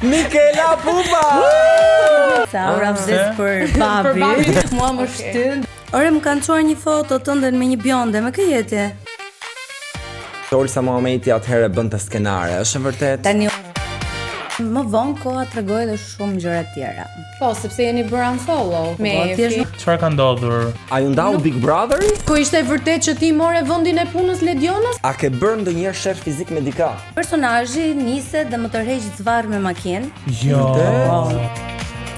Mikela Pupa. Sa ora vdes për babi. Mua më shtyn. Ore më kanë çuar një foto tënde me një bjonde, me kë jetje? Olsa Muhameti atëherë bën të skenare, është e vërtet? Tani më vonë koha tregoi edhe shumë gjëra tjera. Po, sepse jeni bërë unfollow me Çfarë ka ndodhur? A ju ndau Big Brotheri? Ko ishte e vërtet që ti more vendin e punës Ledionës? A ke bërë ndonjëherë shef fizik me dika? Personazhi niset dhe më tërheq zvarr me makinë. Jo.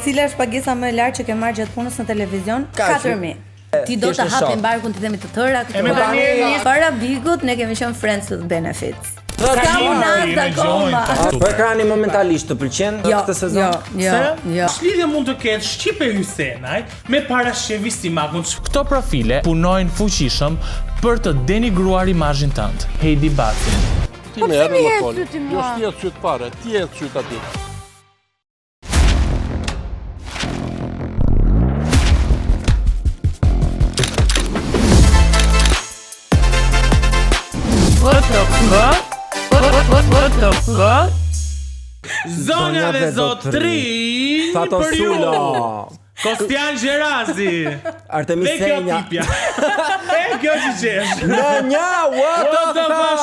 Cila është pagesa më e lartë që ke marrë gjatë punës në televizion? 4.000. Ti do të hapim barkun të themi të tëra këtu. Para Bigut ne kemi qenë friends with benefits. Po ekrani momentalisht të pëlqen këtë sezon? Jo. Ç'lidhje mund të ketë Shqipe Hysenaj me parashkjevi Simakun? Këto profile punojnë fuqishëm për të denigruar imazhin tënd. Heidi Bati. Ti më erë më fol. Jo shtiet syt pare, ti e syt aty. Zonja dhe zotrin për ju. Kostian Gjerazi. Artemis Senja. E kjo që qesh. Në what the fuck?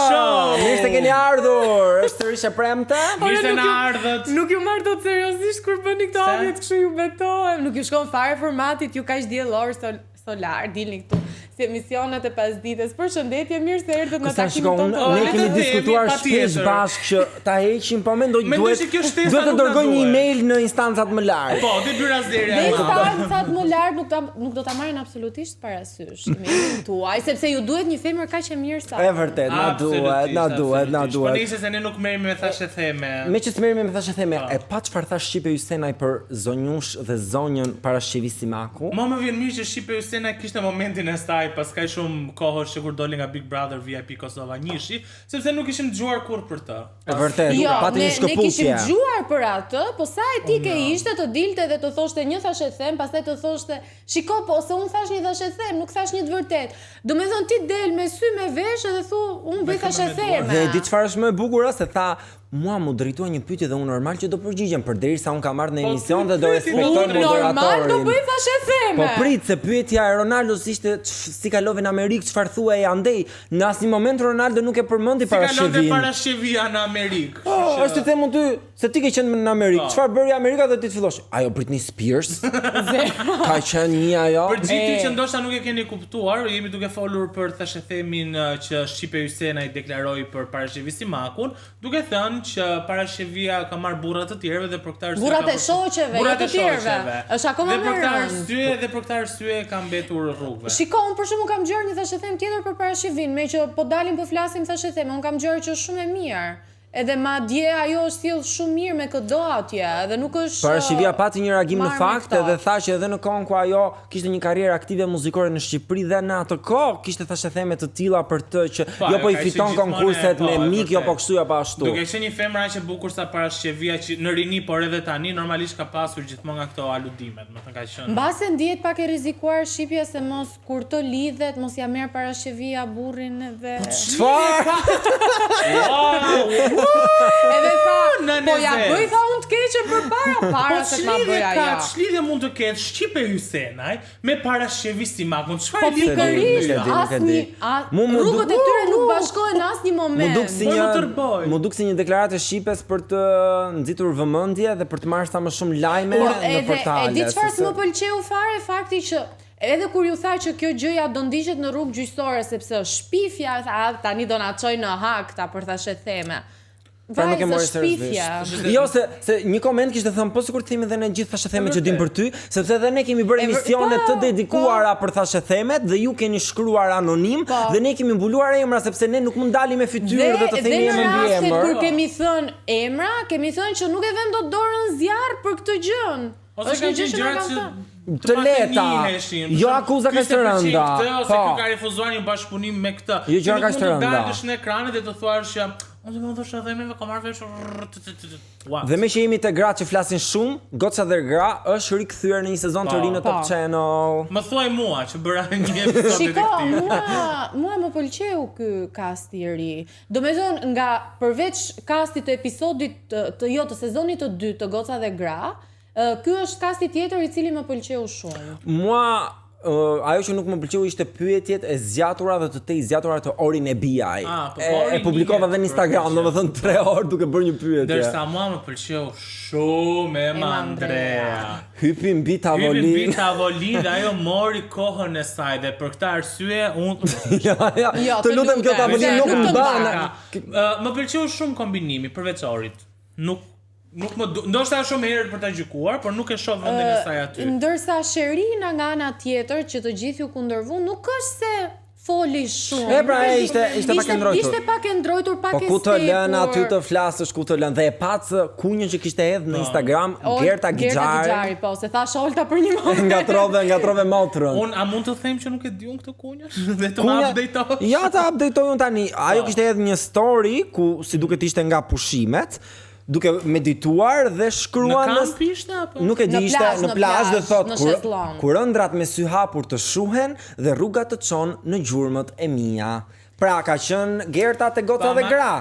Mirë se keni ardhur. Është sërish e premte? Mirë se na ardhët. Nuk ju marr dot seriozisht kur bëni këto avjet kështu ju betohem. Nuk ju shkon fare formatit, ju kaq diellor solar dilni këtu. Si emisionet e pasdites. Përshëndetje, mirë se erdhët në takimin tonë. Ne kemi diskutuar shpesh bashkë që ta heqim, po mendoj duhet të dërgoj një email në instancat më lartë. Po, ti byrazeri. Në instancat më lartë nuk do ta marrin absolutisht parasysh emailin tuaj, sepse ju duhet një femër kaq e mirë sa. E vërtet, na duhet. Po nisë se ne nuk merremi me thashë theme. Me që të merremi me thashë theme, e pa çfarë thash Shqipe Hysenaj për zonjush dhe zonjën parashkjevi Simaku? Më vjen mirë që Shqipe Hysenaj kishte momentin e saj pas kaq shumë kohësh që kur doli nga Big Brother VIP Kosova njishi, sepse nuk ishim dëgjuar kurrë për të. E vërtet, pati një shkëputje. Ne kishim dëgjuar për atë, po sa etike ishte të dilte dhe të thoshte një thashë them, pastaj të thoshte, shiko po se un thash një thashë them, nuk thash një të vërtet. Domethënë ti del me sy me vesh edhe thu un bëj thashë them. Dhe di çfarë është më e bukur se tha mua më drejtua një pyetje dhe unë normal që do përgjigjem përderisa unë kam marrë në emision dhe do respektoj moderatorin. Normal do bëj thashë theme. Po prit se pyetja e Ronaldos ishte si kalove në Amerikë, çfarë thuaj andej. Në asnjë moment Ronaldo nuk e përmendi parashkjevin. Si kalonte parashkjevia në Amerikë. Është të them ty se ti ke qenë në Amerikë. Çfarë bëri Amerika dhe ti të fillosh? Ajo Britney Spears. Ka qenë një ajo. Për gjithë që ndoshta nuk e keni kuptuar, jemi duke folur për thashë themin që Shqipe Hysenaj deklaroi për parashkjevi Simakun, duke thënë që parashkjevia ka marr burra të tjerëve dhe për këtë arsye burrat e shoqeve, jo të tjerëve. Është akoma më rëndë. Dhe për këtë arsye ka mbetur rrugëve. Shikoj, për shembull kam dëgjuar një thashë them tjetër për parashkjevin, me që po dalim po flasim thashë them, un kam dëgjuar që është shumë e mirë. Edhe madje ajo është sjell shumë mirë me këdo atje, dhe nuk është parashkjevia pati një reagim në fakt edhe tha që edhe në kohën ku ajo kishte një karrierë aktive muzikore në Shqipëri dhe në atë kohë kishte thashë theme të tilla për të që jo po I fiton konkurset me mik, jo po kështu apo ashtu. Duke qenë një femër aq e bukur sa parashkjevia që në rini por edhe tani normalisht ka pasur gjithmonë nga këto aludimet, më thënë ka qenë. Mbase ndihet pak e rrezikuar shqipja se mos kur të lidhet mos ja merr parashkjevia burrin edhe. Çfarë? Edhe tha, po ja bëj tha unë të keqen para se ma bëj ajo. Ç'lidhje mund të ketë Shqipe Hysenaj me parashkjevi Simakun? Çfarë lidhje? Rrugët e tyre nuk bashkohen në asnjë moment. Mu duk si një deklaratë e Shqipes për të nxitur vëmendje dhe për të marrë sa më shumë lajme në portale. E di çfarë më pëlqeu fare fakti që edhe kur ju tha që kjo gjëja do ndiqet në rrugë gjyqësore sepse është shpifja, tani do na çojnë në hak ta për thashë theme. Pra nuk e mori seriozisht. Jo se një koment kishte thënë po sikur të themi edhe ne gjithë thashë theme që dim për ty, sepse edhe ne kemi bërë emisione të dedikuara për thashë themet dhe ju keni shkruar anonim dhe ne kemi mbuluar emra sepse ne nuk mund dalim me fytyrë dhe të themi emrin mbi emër. Dhe kur kemi thënë emra, kemi thënë që nuk e vëm dot dorën zjarr për këtë gjë. Ose kanë qenë gjëra që të lehta. Jo akuza kaq të rënda. Ose ky ka refuzuar një bashkëpunim me këtë. Jo gjëra kaq të rënda. Dalësh në ekranet dhe të thuash që Ose më thosh edhe më ka marrë vesh. Dhe me që jemi të gra që flasin shumë, Goca dhe Gra është rikthyer në një sezon të ri në Top Channel. Më thuaj mua që bëra një episod Shiko, detektiv. mua më pëlqeu ky cast i ri. Domethënë nga përveç castit të episodit të sezonit të dytë të Goca dhe Gra, ky është casti tjetër i cili më pëlqeu shumë. Mua ajo që nuk më pëlqeu ishte pyetjet e zgjatura dhe të zgjatura të Orin e BI. E publikova dhe në Instagram, domethënë 3 orë duke bërë një pyetje. Ndërsa mua më pëlqeu shumë Andrea. Hypi mbi tavolinë dhe ajo mori kohën e saj dhe për këtë arsye unë Të lutem kjo tavolinë nuk më bën. Më pëlqeu shumë kombinimi përveç Orit. Nuk më ndoshta shumë herët për ta gjykuar, por nuk e shoh vendin e saj aty. Ndërsa Sherina nga ana tjetër që të gjithë ju kundërvu, nuk është se foli shumë. Pra ishte pak e ndrojtur. Ishte pak e ndrojtur, pak e Po ku të lënë aty të flasësh, ku të lënë dhe e pacë kunjën që kishte hedhë në Instagram Gerta Gixhari. Po, se thash Olta për një moment. Ngatrove motrën. A mund të them që nuk e diun këtë kunjën? Dhe të më updatoj. Ja, ta updatoj unë tani. Ajo kishte hedhë një story ku si duket ishte nga pushimet, duke medituar dhe shkruan në kamp ishte apo? Nuk e di, ishte në plazh dhe thotë kur ëndrat me sy hapur të shuhen dhe rrugat të çon në gjurmët e mia. Pra ka qenë Gerta te Goca dhe Gra.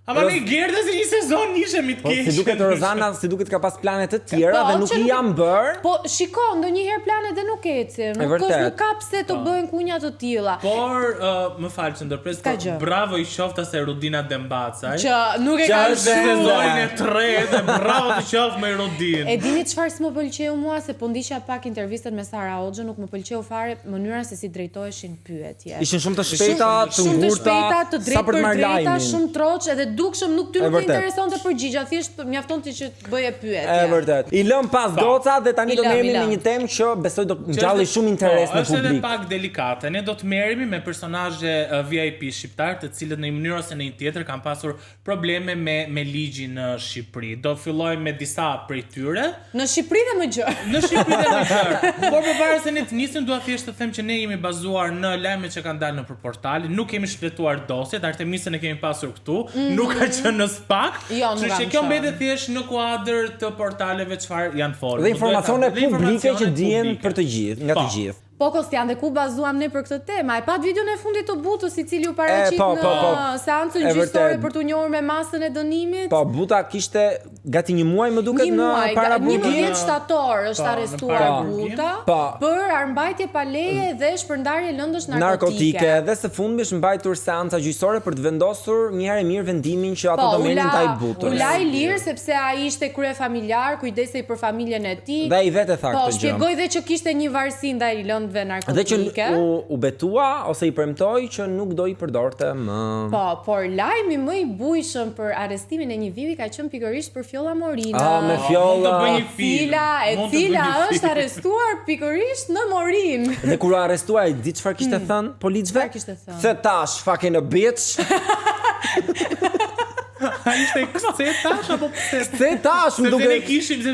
Ama ne Gerta si një sezon ishemi të keq. Si duket Rozana, si duket ka pas plane të tjera dhe nuk i janë bër. Po shiko, ndonjëherë planet dhe nuk ecin. Nuk ka pse të bëhen kunja të tilla. Por më fal që ndërpres, bravo i qoftë se Rudina Dembacaj. Që nuk e ka sezonin e 3 dhe bravo të qoftë me Rudin. E dini çfarë s'më pëlqeu mua, se po ndiqja pak intervistat me Sara Hoxhën, nuk më pëlqeu fare mënyra se si drejtoheshin pyetje. Ishin shumë të shpejta, të ngurta, sa për të marrë lajmin. Shumë troç edhe dukshëm nuk ty nuk e interesonte përgjigja, thjesht mjaftonte që të bëje pyetje. E vërtet. I lëm pas Goca dhe tani do merremi me një temë që besoj do ngjalli shumë interes në publik. Është edhe pak delikate. Ne do të merremi me personazhe VIP shqiptar, të cilët në një mënyrë ose në një tjetër kanë pasur probleme me ligjin në Shqipëri. Do fillojmë me disa prej tyre. Në Shqipëri dhe më gjë. Por përpara se ne të nisim, dua thjesht të them që ne jemi bazuar në lajmet që kanë dalë nëpër portale. Nuk kemi shpletuar dosjet, Artemisën e kemi pasur këtu. Nuk ka qenë në SPAK, kështu që kjo mbetet thjesht në kuadër të portaleve çfarë janë folur. Dhe informacione publike që dihen për të gjithë, nga të gjithë. Po Kostian, dhe ku bazuam ne për këtë temë? E pat videon e fundit të Butës, i cili u paraqit në seancën gjyqësore për t'u njohur me masën e dënimit? Po, Buta kishte gati një muaj më duket në para Butës. 11 shtator është arrestuar Buta për armbajtje pa leje dhe shpërndarje lëndësh narkotike. Dhe së fundmi është mbajtur seanca gjyqësore për të vendosur një herë mirë vendimin që ato do merrin ndaj Butës. U la i lirë sepse ai ishte kryefamiljar, kujdesej për familjen e tij. Dhe ai vetë tha këtë gjë. Po, shpjegoi dhe që kishte një varësi ndaj narkotike. Dhe që u betua ose i premtoi që nuk do i përdorte më. Po, por lajmi më i bujshëm për arrestimin e një vivi ka qenë pikërisht për Fjolla Morina. Me Fjolla. E cila është arrestuar pikërisht në Morin. Dhe kur u arrestua, di çfarë kishte thënë policëve? Çfarë kishte thënë? Se tash fucking a bitch. Ishte kse tash apo pse? Kse tash, më duket.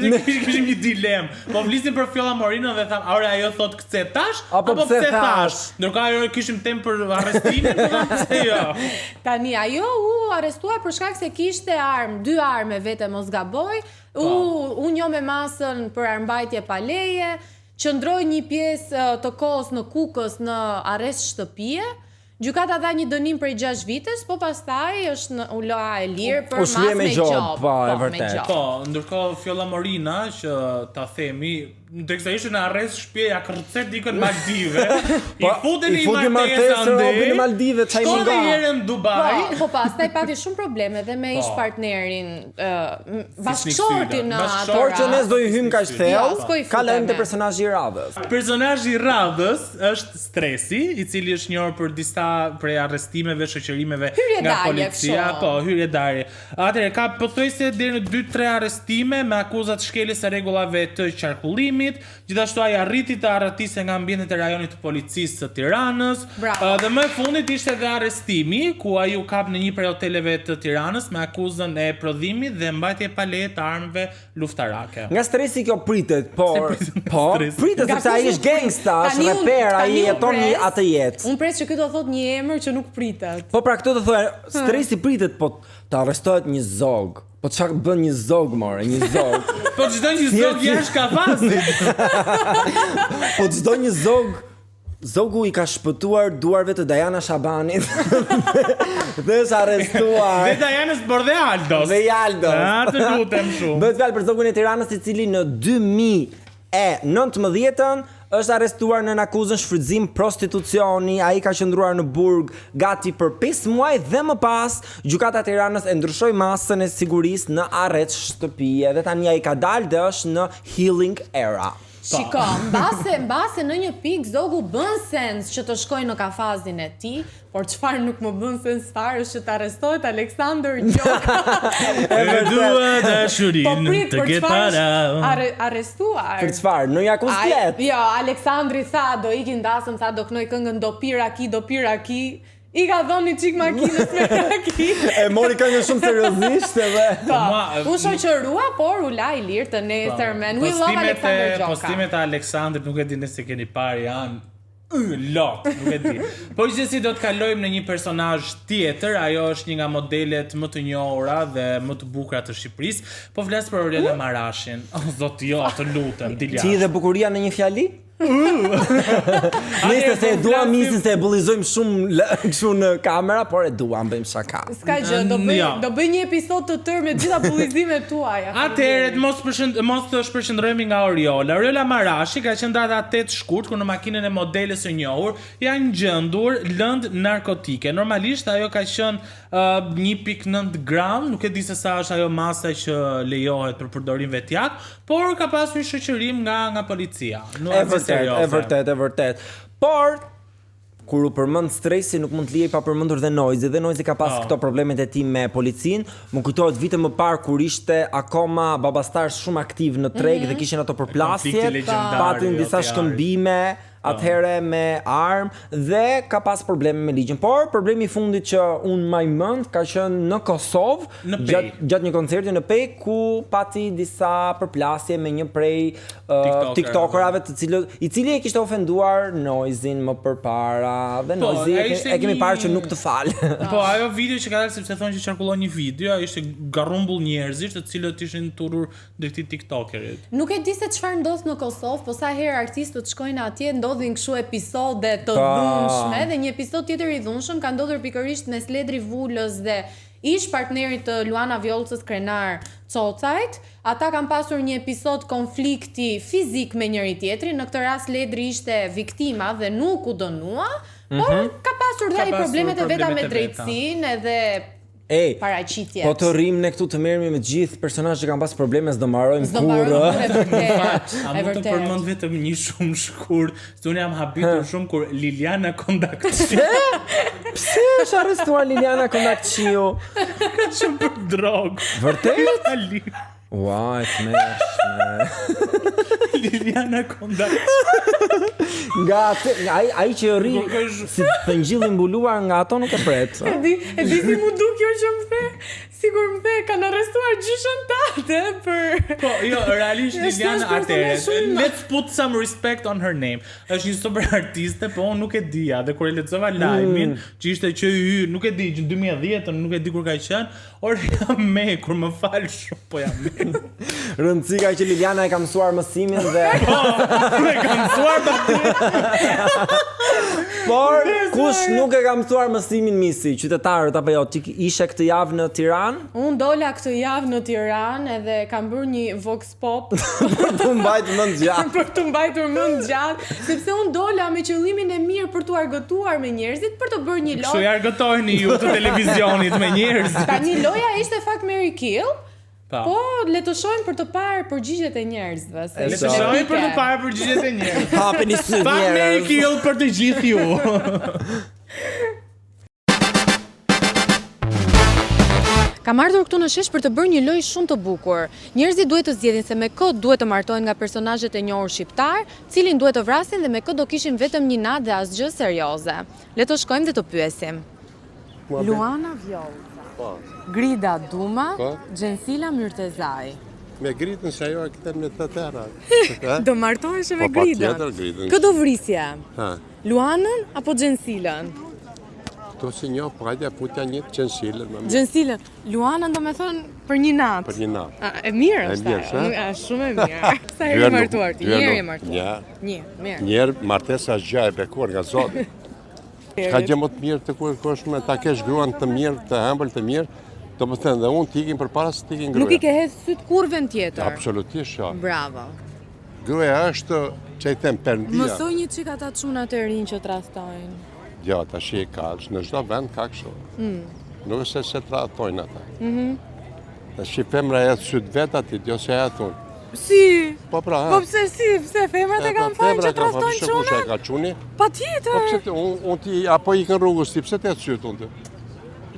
Ne kishim një dilemë. Po flisim për Fjolla Morinën dhe tham, "Ore ajo thot kse tash apo pse thash?" Ndërkohë ajo kishim temë për arrestimin, po pse jo? Tani ajo u arrestua për shkak se kishte dy armë vete mos gaboj. U njoh me masën për armbajtje pa leje, qëndroi një pjesë të kohës në Kukës në arrest shtëpie. Gjykata dha një dënim prej 6 vitesh, po pastaj është u la e lirë për masë me gjop. Po, e vërtet. Po, ndërkohë Fjolla Morina, që ta themi, ndërsa ishte në arrest shtëpie ja kërcet dikën Maldive. I futen në martesë në Maldive, çaj më nga. Herë në Dubai. Po pastaj pati shumë probleme dhe me ish partnerin, bashkëshortin në atë. Por që ne do i hym kaq thellë, ka lënë te personazhi i radhës. Personazhi i radhës është Stresi, i cili është njohur për disa prej arrestimeve, shoqërimeve nga policia, po, hyrjedarje. Atëherë ka pothuajse deri në 2-3 arrestime me akuzat shkeljes së rregullave të qarkullimit, arrestimit, gjithashtu ai arriti të arratiste nga ambientet e rajonit të policisë së Tiranës. Dhe më e fundit ishte edhe arrestimi ku ai u kap në një prej hoteleve të Tiranës me akuzën e prodhimit dhe mbajtje pa leje të armëve luftarake. Nga stresi kjo pritet, pritet sepse ai është gangsta, është reper, ai jeton atë jetë. Unë pres që ky do thot një emër që nuk pritet. Po pra këtë do thonë, stresi pritet, po të arrestohet një zog. Po çfarë bën një zog more, një zog. Po çdo një zog jashtë kafazit. Po çdo një zogu i ka shpëtuar duarve të Diana Shabanit. Dhe është arrestuar. Dhe Dianës Bordhe Aldos. Dhe Aldos. Të lutem shumë. Bëhet fjalë për zogun e Tiranës i cili në 2019 është arrestuar në akuzën shfrytëzim prostitucioni. Ai ka qëndruar në burg gati për 5 muaj dhe më pas gjykata e Tiranës e ndryshoi masën e sigurisë në arrest shtëpie dhe tani ai ka dalë dhe është në healing era. Shiko, mbase në një pikë zogu bën sens që të shkoj në kafazin e tij, por çfarë nuk më bën sens fare është që të arrestohet Aleksandër Gjoka. E dua dashurinë të ke para. Arrestuar. Për çfarë? Në Jakuz Flet. Jo, Aleksandri tha do ikin dasëm, tha do knoj këngën do piraki. I ka dhoni çik makinës me raki. E mori këngën shumë seriozisht edhe. U shoqërua, por u la i lirë të nesërmen. We love Aleksandër Gjoka. Postimet e Aleksandrit nuk e di nëse keni parë janë lot, nuk e di. Po gjithsesi do të kalojmë në një personazh tjetër, ajo është një nga modelet më të njohura dhe më të bukura të Shqipërisë. Po flas për Aurela Marashin. Oh zot jo, të lutem, Dilja. Ti dhe bukuria në një fjali? Nëse se e duam misin se e bullizojmë shumë kështu në kamera, por e duam bëjmë shaka. S'ka gjë, do bëj një episod të tërë me gjitha bullizimet tuaja. Atëherë mos të shpërqendrohemi nga Aurela. Aurela Marashi ka qenë data 8 shkurt ku në makinën e modeles së njohur janë gjendur lëndë narkotike. Normalisht ajo ka qenë 1.9 gram, nuk e di se sa është ajo masa që lejohet për përdorim vetjak, por ka pasur shoqërim nga policia. E vërtet. Por kur u përmend stresi nuk mund të lihej pa përmendur dhe Noizi ka pas këto problemet e tij me policinë. Më kujtohet vite më parë kur ishte akoma babastar shumë aktiv në treg dhe kishin ato përplasjet, patin disa shkëmbime atëherë me armë dhe ka pas probleme me ligjin. Por problemi i fundit që unë më mend ka qenë në Kosovë gjatë një koncerti në Pej ku pati disa përplasje me një prej tiktokerave i cili e kishte ofenduar Noizin më përpara dhe Noizi e kemi parë që nuk të fal. Po ajo video që ka dalë sepse thonë që qarkullon një video, ishte garrumbull njerëzish të cilët ishin turur ndër këtij tiktokerit. Nuk e di se çfarë ndodh në Kosovë, po sa herë artistët shkojnë atje ndodhin kështu episode të dhunshme dhe një episod tjetër i dhunshëm ka ndodhur pikërisht mes Ledri Vulës dhe ish partnerit të Luana Vjollcës Krenar Cocajt. Ata kanë pasur një episod konflikti fizik me njëri tjetrin. Në këtë rast Ledri ishte viktima dhe nuk u dënua, por ka pasur dhe ai problemet e veta me drejtsinë edhe paraqitjet. Po të rrim ne këtu të merremi me gjithë personazhet që kanë pas probleme, s'do mbarojmë kurrë. A mund të përmend vetëm një shumë shkurt, se unë jam habitur shumë kur Liliana Kondakçiu. Pse është arrestuar Liliana Kondakçiu? Ka shumë për drogë. Vërtet? Ua, e Liliana Kondakçiu. Nga ai që rri si të ngjilli mbuluar nga ato nuk e pret. E di si mu duk jo që më the, sigur më the, kanë arrestuar gjyshën tate për... Po, jo, realisht Liliana atëre, let's put some respect on her name. Është një super artiste, po unë nuk e dija, dhe kur e lexova lajmin, që ishte që nuk e di, që në 2010, nuk e di kur ka qenë, or jam me, kur më fal shumë, po jam me. Rëndësika që Liliana e ka mësuar mësimin dhe... Po, e ka mësuar të Por, kush nuk e ka mësuar mësimin misi, qytetarët apo jo, ti ishe këtë javë në Tiranë? Unë dola këtë javë në Tiranë edhe kam bërë një vox pop për të mbajtur mend gjatë. Për të mbajtur mend gjatë, sepse unë dola me qëllimin e mirë për t'u argëtuar me njerëzit, për të bërë një lojë. Kështu argëtoheni ju të televizionit me njerëzit. Tani loja ishte Fuck Marry Kill. Po, le të shohim për të parë përgjigjet e njerëzve. Le të shohim për të parë përgjigjet e njerëzve. Hapeni sy njerëz. Fuck Marry Kill për të gjithë ju. Kam ardhur këtu në shesh për të bërë një lojë shumë të bukur. Njerëzit duhet të zgjedhin se me kë duhet të martohen nga personazhet e njohur shqiptar, cilin duhet të vrasin dhe me kë do kishin vetëm një natë dhe asgjë serioze. Le të shkojmë dhe të pyesim. Luana Vjollca, Grida Duma, Gjensila Myrtezaj. Me Gridën se ajo e këtën me të tëra. Do martohesh me Gridën? Kë do vrisje? Luanën apo Gjensilën? To si një, po hajde putja një të Gjensilën. Gjensilën, Luanën do me thonë për një natë? Për një natë. E mirë është ta, shumë e mirë. Sa herë i martuar ti? Njerë i martuar? Një, mirë. Njerë martesa është gjaj e bekuar nga Zotë. Ka gjë më të mirë të kush me ta kesh gruan të mirë, të hembël të mirë, do më thënë dhe unë t'ikin për para se t'ikin gruja. Nuk i ke hedhë sytë kurve në tjetër? Absolutisht, ja. Bravo. Gruja është që i them perëndia. Mësoj një qik ata çunat e rinj që trastojnë. Ja, ta shi e kaqë, në çdo vend ka kështu. Nuk është se trajtojnë ata. Ta shi femra e atë sytë vetë atit, jo se e atë unë. Si? Po pra, po pse si? Pse femrat e kanë thënë që trastojnë çunat? Femra e ka çuni? Patjetër. Po pse unë ti apo ikën rrugës ti, pse të jetë sytë unë ti?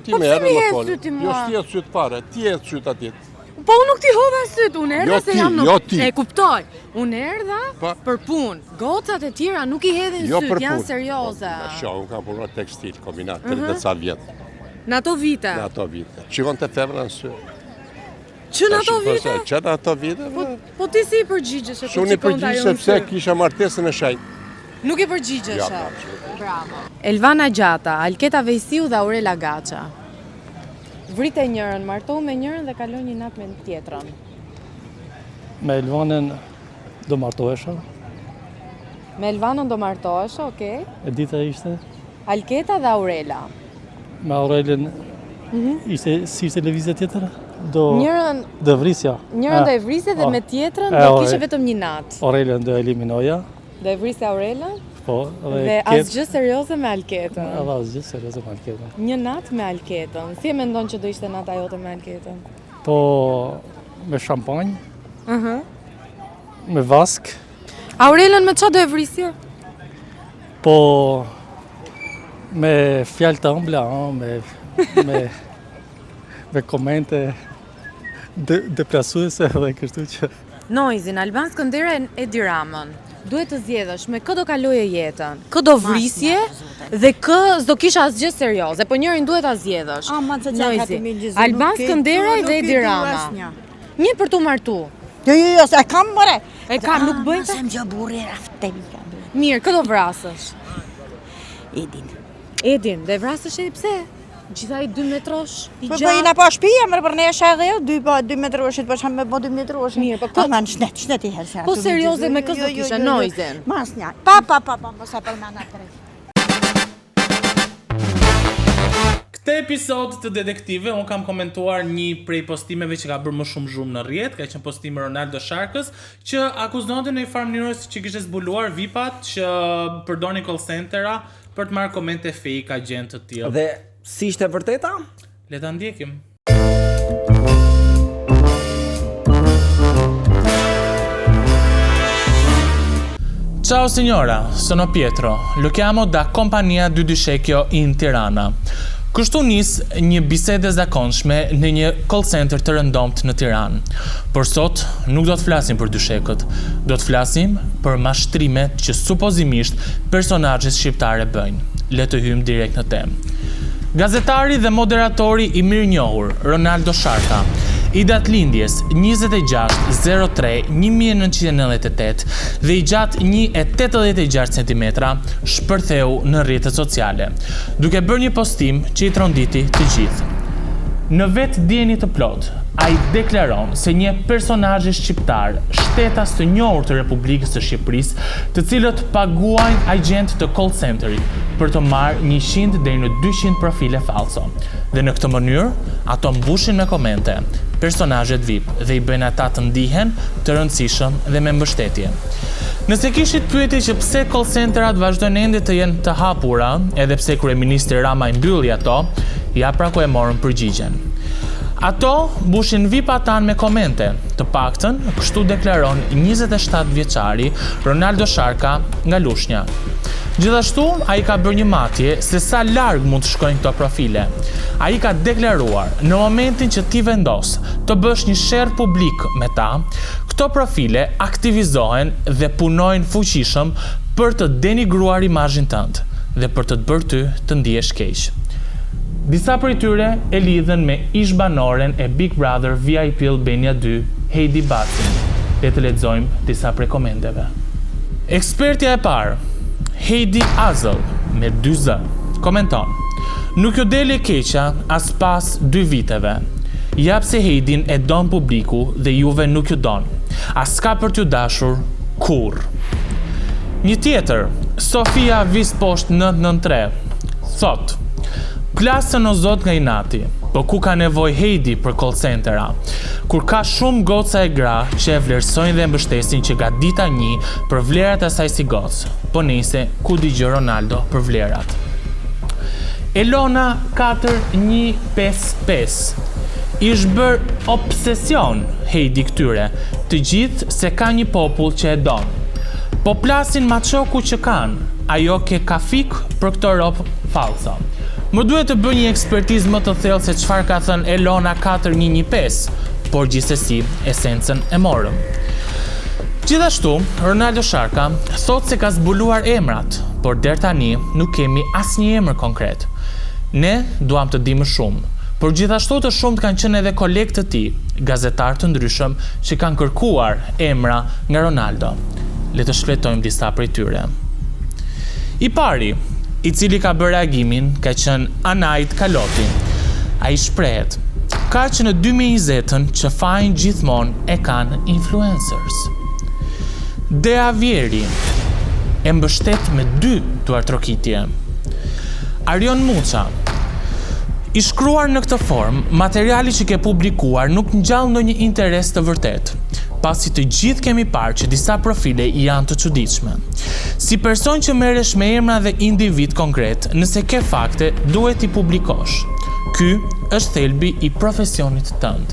Po pse mi jetë sytë i mua? Jo s'ti jetë sytë fare, ti jetë sytë atit. Po unë nuk ti hodha sytë, unë erdha se jam nuk... Jo ti, E kuptoj, unë erdha për punë. Gocat e tjera nuk i hedhin sytë, janë serioze. Unë kam punuar tekstil, kombinat, 30 ca vjetë. Në ato vite? Në ato vite. Shikon të femra në sy. Që në ato vite? Që në ato vite? Po ti si i përgjigjesh? Shumë i përgjigjesh sepse kisha martesën e shenjtë. Nuk i përgjigjesh? Ja, bravo. Elvana Gjata, Alketa Vejsiu dhe Aurela Gaça. Vrite njërën, martohu me njërën dhe kalon një natë me tjetrën. Me Elvanën do martohesha. Me Elvanën do martohesha, okej. E dita ishte? Alketa dhe Aurela. Me Aurelën ishte si ishte lëvizje tjetër? Njërën do vrisja. Njërën do e vrisje dhe me tjetrën do kishe vetëm një natë. Aurelën do eliminoja. Do e vrisje Aurelën? Po, dhe asgjë serioze me Alketën. Edhe asgjë serioze me Alketën. Një natë me Alketën. Si e mendon që do ishte nata jote me Alketën? Po, me shampanjë. Me vask. Aurelën me çfarë do e vrisje? Po, me fjalë të ëmbla, me komente deplasuese dhe kështu që... Noizin, Alban Skënderaj e Edi Ramën. Duhet të zgjedhësh me kë do kaloje jetën, kë do vrisje dhe kë s'do kisha asgjë serioze, po njërin duhet ta zgjedhësh. Noizin, Alban Skënderaj dhe Edi Rama. Një për tu martu. Jo, e kam more. E kam, nuk bëjnë të? Sem gjë burri raftemi. Mirë, kë do vrasësh? Edin, dhe vrasësh e pse? Gjithaj 2 metrosh i gjatë. Po jena pa shtëpi, mërë për ne është edhe jo, 2 metroshit, po shumë me bo 2 metroshit. Mirë, po këtë... Aman, shnet i herë. Po serioze me kësë do kisha, Noizin? Mas një, pa, mos e përmana të rejtë. Këtë episod të detektive, unë kam komentuar një prej postimeve që ka bërë më shumë zhurmë në rrjet, ka qenë postime Ronaldo Sharkës, që akuzonte në një farë mënyrës që kishte zbuluar VIP-at që përdorin call centera për të marrë komente fake agent të tillë. Dhe si ishte vërteta? Le ta ndjekim. Ciao signora, sono Pietro. Lo chiamo da compagnia di Dushecchio in Tirana. Kështu nis një bisede zakonshme në një call center të rëndomt në Tiranë. Por sot nuk do të flasim për dyshekët, do të flasim për mashtrimet që supozimisht personazhet shqiptare bëjnë. Le të hyjmë direkt në temë. Gazetari dhe moderatori i mirënjohur Ronaldo Sharka, i datëlindjes 26/03/1998 dhe i gjatë 1,86 cm, shpërtheu në rrjetet sociale, duke bërë një postim që i tronditi të gjithë. Në vetë dieni të plot, ai deklaron se një personazh shqiptar, shtetas të njohur të Republikës së Shqipërisë, të cilët paguajnë agent të call centerit për të marrë 100 deri në 200 profile falso. Dhe në këtë mënyrë, ato mbushin me komente personazhet VIP dhe i bëjnë ata të ndihen të rëndësishëm dhe me mbështetje. Nëse kishit pyetje që pse call centerat vazhdojnë ende të jenë të hapura, edhe pse kryeministri Rama i mbylli ato, ja pra ku e morën përgjigjen. Ato mbushin VIP-at tanë me komente, të paktën, kështu deklaron 27 vjeçari Ronaldo Sharka nga Lushnja. Gjithashtu, ai ka bërë një matje se sa larg mund të shkojnë këto profile. Ai ka deklaruar, në momentin që ti vendos të bësh një share publik me ta, këto profile aktivizohen dhe punojnë fuqishëm për të denigruar imazhin tënd dhe për të bërë ty të ndihesh keq. Disa prej tyre e lidhen me ish-banoren e Big Brother VIP Albania 2, Heidi Bacin. Le të lexojmë disa prej komendeve. Ekspertja e parë, Heidi Azel, me 2 z, komenton: "Nuk ju dele keqa as pas 2 viteve. Jap se Heidin e don publiku dhe juve nuk ju don. As ka për t'ju dashur kurr." Një tjetër, Sofia Vispost 993, thot: "Plasën o zot nga inati, po ku ka nevoj Heidi për call centera, kur ka shumë goca e gra që e vlerësojnë dhe mbështesin që ga dita 1 për vlerat asaj si gocë, po nejse ku digjë Ronaldo për vlerat." Elona 4155, ish bër obsesion Heidi këtyre, të gjithë se ka një popull që e don. Po plasin maçoku që kanë, ajo ke kafik për këto ropë falsa. Më duhet të bëj një ekspertizë më të thellë se çfarë ka thënë Elona 4115, por gjithsesi esencën e morëm. Gjithashtu, Ronaldo Sharka thot se ka zbuluar emrat, por deri tani nuk kemi asnjë emër konkret. Ne duam të dimë shumë, por gjithashtu të shumt kanë qenë edhe kolegë të tij, gazetarë të ndryshëm që kanë kërkuar emra nga Ronaldo. Le të shfletojmë disa prej tyre. I pari, i cili ka bërë reagimin, ka qenë Anait Kaloti. Ai shprehet: "Ka që në 2020-ën që fajin gjithmonë e kanë influencers." Dea Vieri e mbështet me 2 tuar trokitje. Arion Muça: "I shkruar në këtë formë, materiali që ke publikuar nuk ngjall ndonjë interes të vërtet, pasi të gjithë kemi parë që disa profile janë të çuditshme. Si person që merresh me emra dhe individ konkret, nëse ke fakte, duhet i publikosh. Ky është thelbi i profesionit tënd."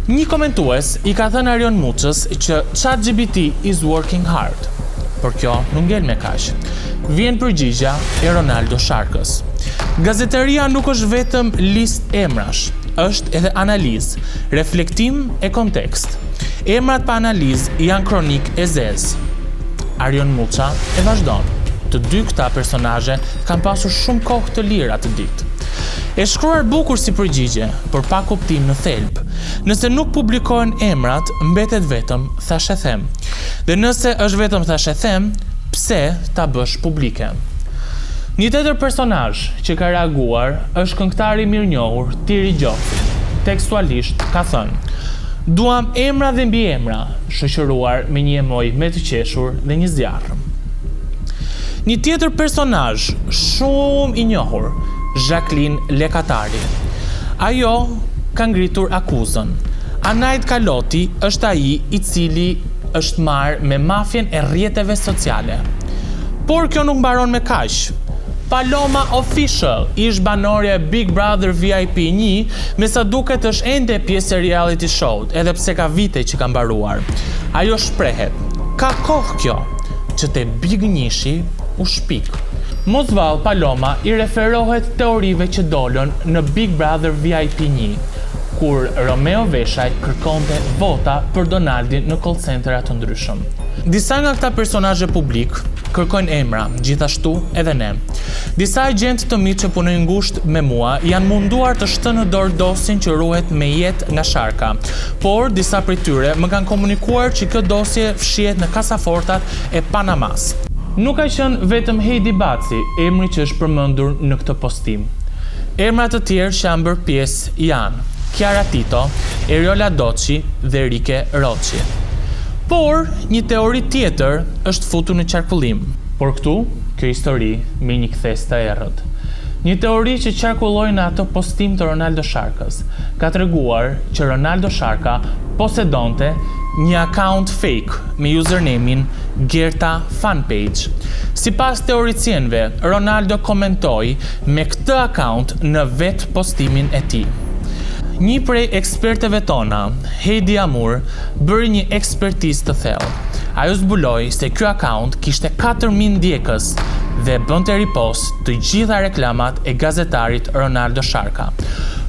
Një komentues i ka thënë Arion Muçës që ChatGPT is working hard, por kjo nuk ngel me kaq. Vjen përgjigja e Ronaldo Sharkës: "Gazeteria nuk është vetëm listë emrash, është edhe analizë, reflektim e kontekst. Emrat pa analizë janë kronik e zezë." Arion Muça e vazhdon: "Të dy këta personazhe kanë pasur shumë kohë të lira të ditë. E shkruar bukur si përgjigje, por pa kuptim në thelb. Nëse nuk publikohen emrat, mbetet vetëm thash e them. Dhe nëse është vetëm thash e them, pse ta bësh publike?" Një tjetër personazh që ka reaguar është këngëtari i mirënjohur Tiri Gjoksi. Tekstualisht ka thënë: "Duam emra dhe mbi emra", shoqëruar me një emoj me të qeshur dhe një zjarr. Një tjetër personazh shumë i njohur, Jacqueline Lekatari. Ajo ka ngritur akuzën. Anait Kaloti është ai i cili është marrë me mafjen e rrjeteve sociale. Por kjo nuk mbaron me kaq. Paloma Official, ish banorja e Big Brother VIP 1, me sa duket është ende pjesë e reality show, edhe pse ka vite që ka mbaruar. Ajo shprehet: "Ka kohë kjo që te Big Nishi u shpik." Mos vallë Paloma i referohet teorive që dolën në Big Brother VIP 1, kur Romeo Veshaj kërkonte vota për Donaldin në call centera të ndryshëm. Disa nga këta personazhe publik kërkojnë emra, gjithashtu edhe ne. Disa agjentë të mi që punojnë ngushtë me mua janë munduar të shtënë në dorë dosjen që ruhet me jetë nga Sharka, por disa prej tyre më kanë komunikuar që kjo dosje fshihet në kasafortat e Panamas. Nuk ka qenë vetëm Heidi Baci emri që është përmendur në këtë postim. Emra të tjerë që janë bërë pjesë janë Chiara Tito, Eriola Doçi dhe Rike Roçi. Por, një teori tjetër është futur në qarkullim. Por këtu, kjo histori me një kthes të errët. Një teori që qarkulloi në atë postim të Ronaldo Sharkës ka treguar që Ronaldo Sharka posedonte një account fake me username-in Gerta Fanpage. Sipas teoricienëve, Ronaldo komentoi me këtë account në vetë postimin e tij. Një prej ekspertëve tona, Heidi Amur, bëri një ekspertizë të thellë. Ajo zbuloi se ky account kishte 4.000 ndjekës dhe bënte ripost të gjitha reklamat e gazetarit Ronaldo Sharka.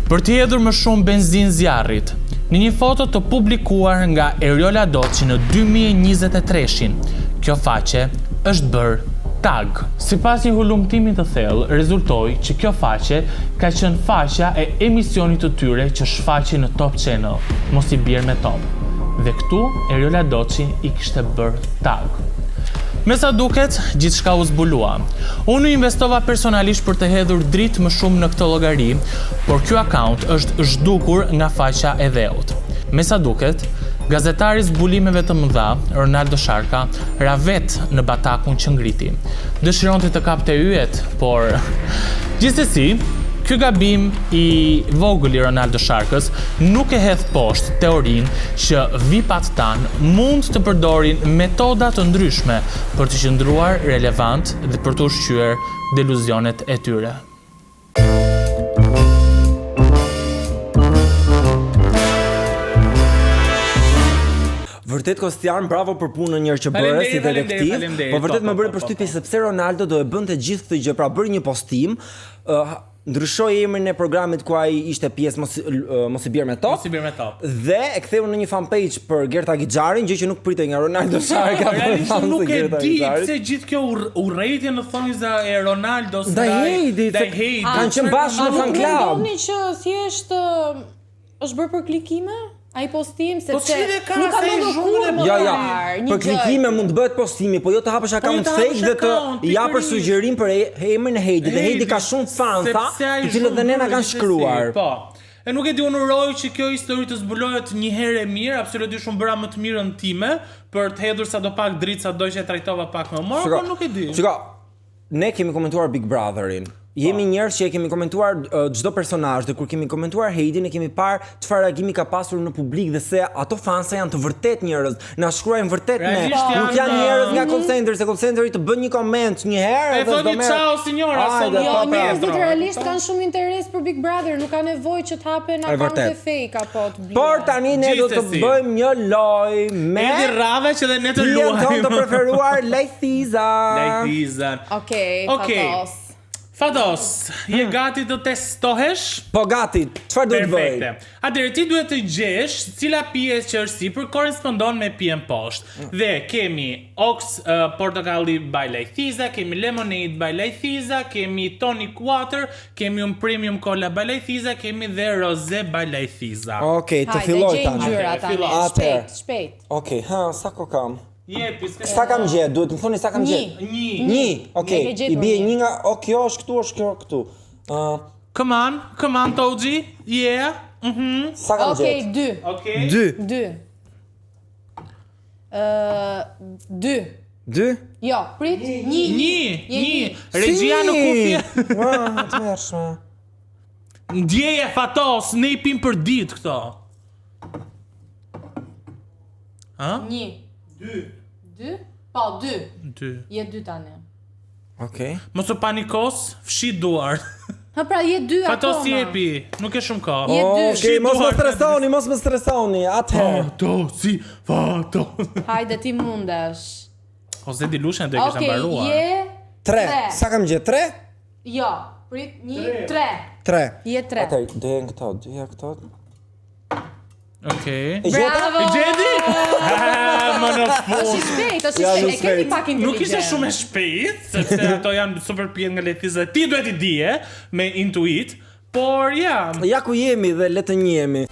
Për të hedhur më shumë benzin zjarrit, në një foto të publikuar nga Eriola Doçi në 2023, kjo faqe është bërë tag. Sipas një hulumtimi të thellë, rezultoi që kjo faqe ka qenë faqja e emisionit të tyre që shfaqej në Top Channel, Mos i bjerë me Top. Dhe këtu Eriola Doçi i kishte bërë tag. Me sa duket, gjithçka u zbulua. Unë investova personalisht për të hedhur dritë më shumë në këtë llogari, por ky account është zhdukur nga faqja e dheut. Me sa duket, gazetari zbulimeve të mëdha, Ronaldo Sharka, ra vetë në batakun që ngriti. Dëshironte të kapte yjet, por gjithsesi, ky gabim i vogël i Ronaldo Sharkës nuk e hedh poshtë teorinë që VIP-at tanë mund të përdorin metoda të ndryshme për të qëndruar relevant dhe për të ushqyer deluzionet e tyre. Vërtet Kostian, bravo për punën njërë që bërë si detektiv, po vërtet më bëri përshtypje sepse Ronaldo do e bënte gjithë këtë gjë, pra bëri një postim, ndryshoi emrin e programit ku ai ishte pjesë Mos i bjerë me Top. Mos i bjerë me Top. Dhe e ktheu në një fanpage për Gerta Gixharin, gjë që nuk pritej nga Ronaldo Sharka. Realisht nuk e di pse gjithë kjo urrëtie në thonjza e Ronaldos ndaj Heidit. Kanë qenë bashkë në fan club. Mendoni që thjesht është bërë për klikime? Ai postim sepse nuk ka ndonjë Ja, për klikime mund të bëhet postimi, po jo të hapësh account fake dhe të japësh sugjerim për emrin e Heidit. Dhe Heidi ka shumë fansa, të cilët dhe nena kanë shkruar. Po. E nuk e di, unë uroj që kjo histori të zbulohet një herë e mirë, absolutisht unë bëra më të mirën time për të hedhur sadopak dritë, sado që e trajtova pak më morë, por nuk e di. Shiko, ne kemi komentuar Big Brotherin. Jemi njerëz që e kemi komentuar çdo personazh dhe kur kemi komentuar Heidin e kemi parë çfarë reagimi ka pasur në publik dhe se ato fansa janë të vërtet njerëz, na shkruajnë vërtet ne. Nuk janë njerëz nga call center, se call centeri të bën një koment një herë dhe do merr. Ciao signora, njerëzit realisht kanë shumë interes për Big Brother, nuk ka nevojë që të hapen akante fake apo të blie. Por tani ne do të bëjmë një lojë me Edi Rave që dhe ne të luajmë. Tonë të preferuar Lejthiza. Okej. Fados, je gati të testohesh? Po gati, çfarë duhet bëj? Perfekte. Atëherë ti duhet të gjesh cila pjesë që është sipër korrespondon me pijen poshtë. Dhe kemi Ox portokalli by Lejthiza, kemi Lemonade by Lejthiza, kemi Tonic Water, kemi un Premium Cola by Lejthiza, kemi dhe Rosé by Lejthiza. Okej, të filloj tani. Shpejt. Okej, sa kohë kam? Sa kam gjetë? Duhet më thoni sa kam gjetë? Një. Okej. I bie një nga kjo është këtu, është kjo këtu. Come on Toji. Yeah. Sa kam gjetë? Okej, 2. 2. 2? Jo, prit. 1. Regjia në kufje. Të mërshme. Ndjeje Fatos, ne i pim për ditë këto. 1. 2? Po, 2. Je 2 tani. Okej. Mos u panikos, fshi duar. Ha pra je 2 akoma. Fatos jepi, nuk e shumë ka. Je 2. Okej, mos më stresoni, atëherë. Fatos. Hajde ti mundesh. Ose di lushen do e kisha mbaruar. Okej, je 3. Sa kam gjetë? 3? Jo, prit 1, 3. 3. Je 3. Okej, doja këto. Okej. Bravo! E gjeti? Më në fund. Është shpejt. E kemi pak inteligjent. Nuk ishte shumë e shpejt, sepse ato janë super pijen nga Lejthiza. Ti duhet i dije me intuit, por ja. Ja ku jemi dhe le të njihemi.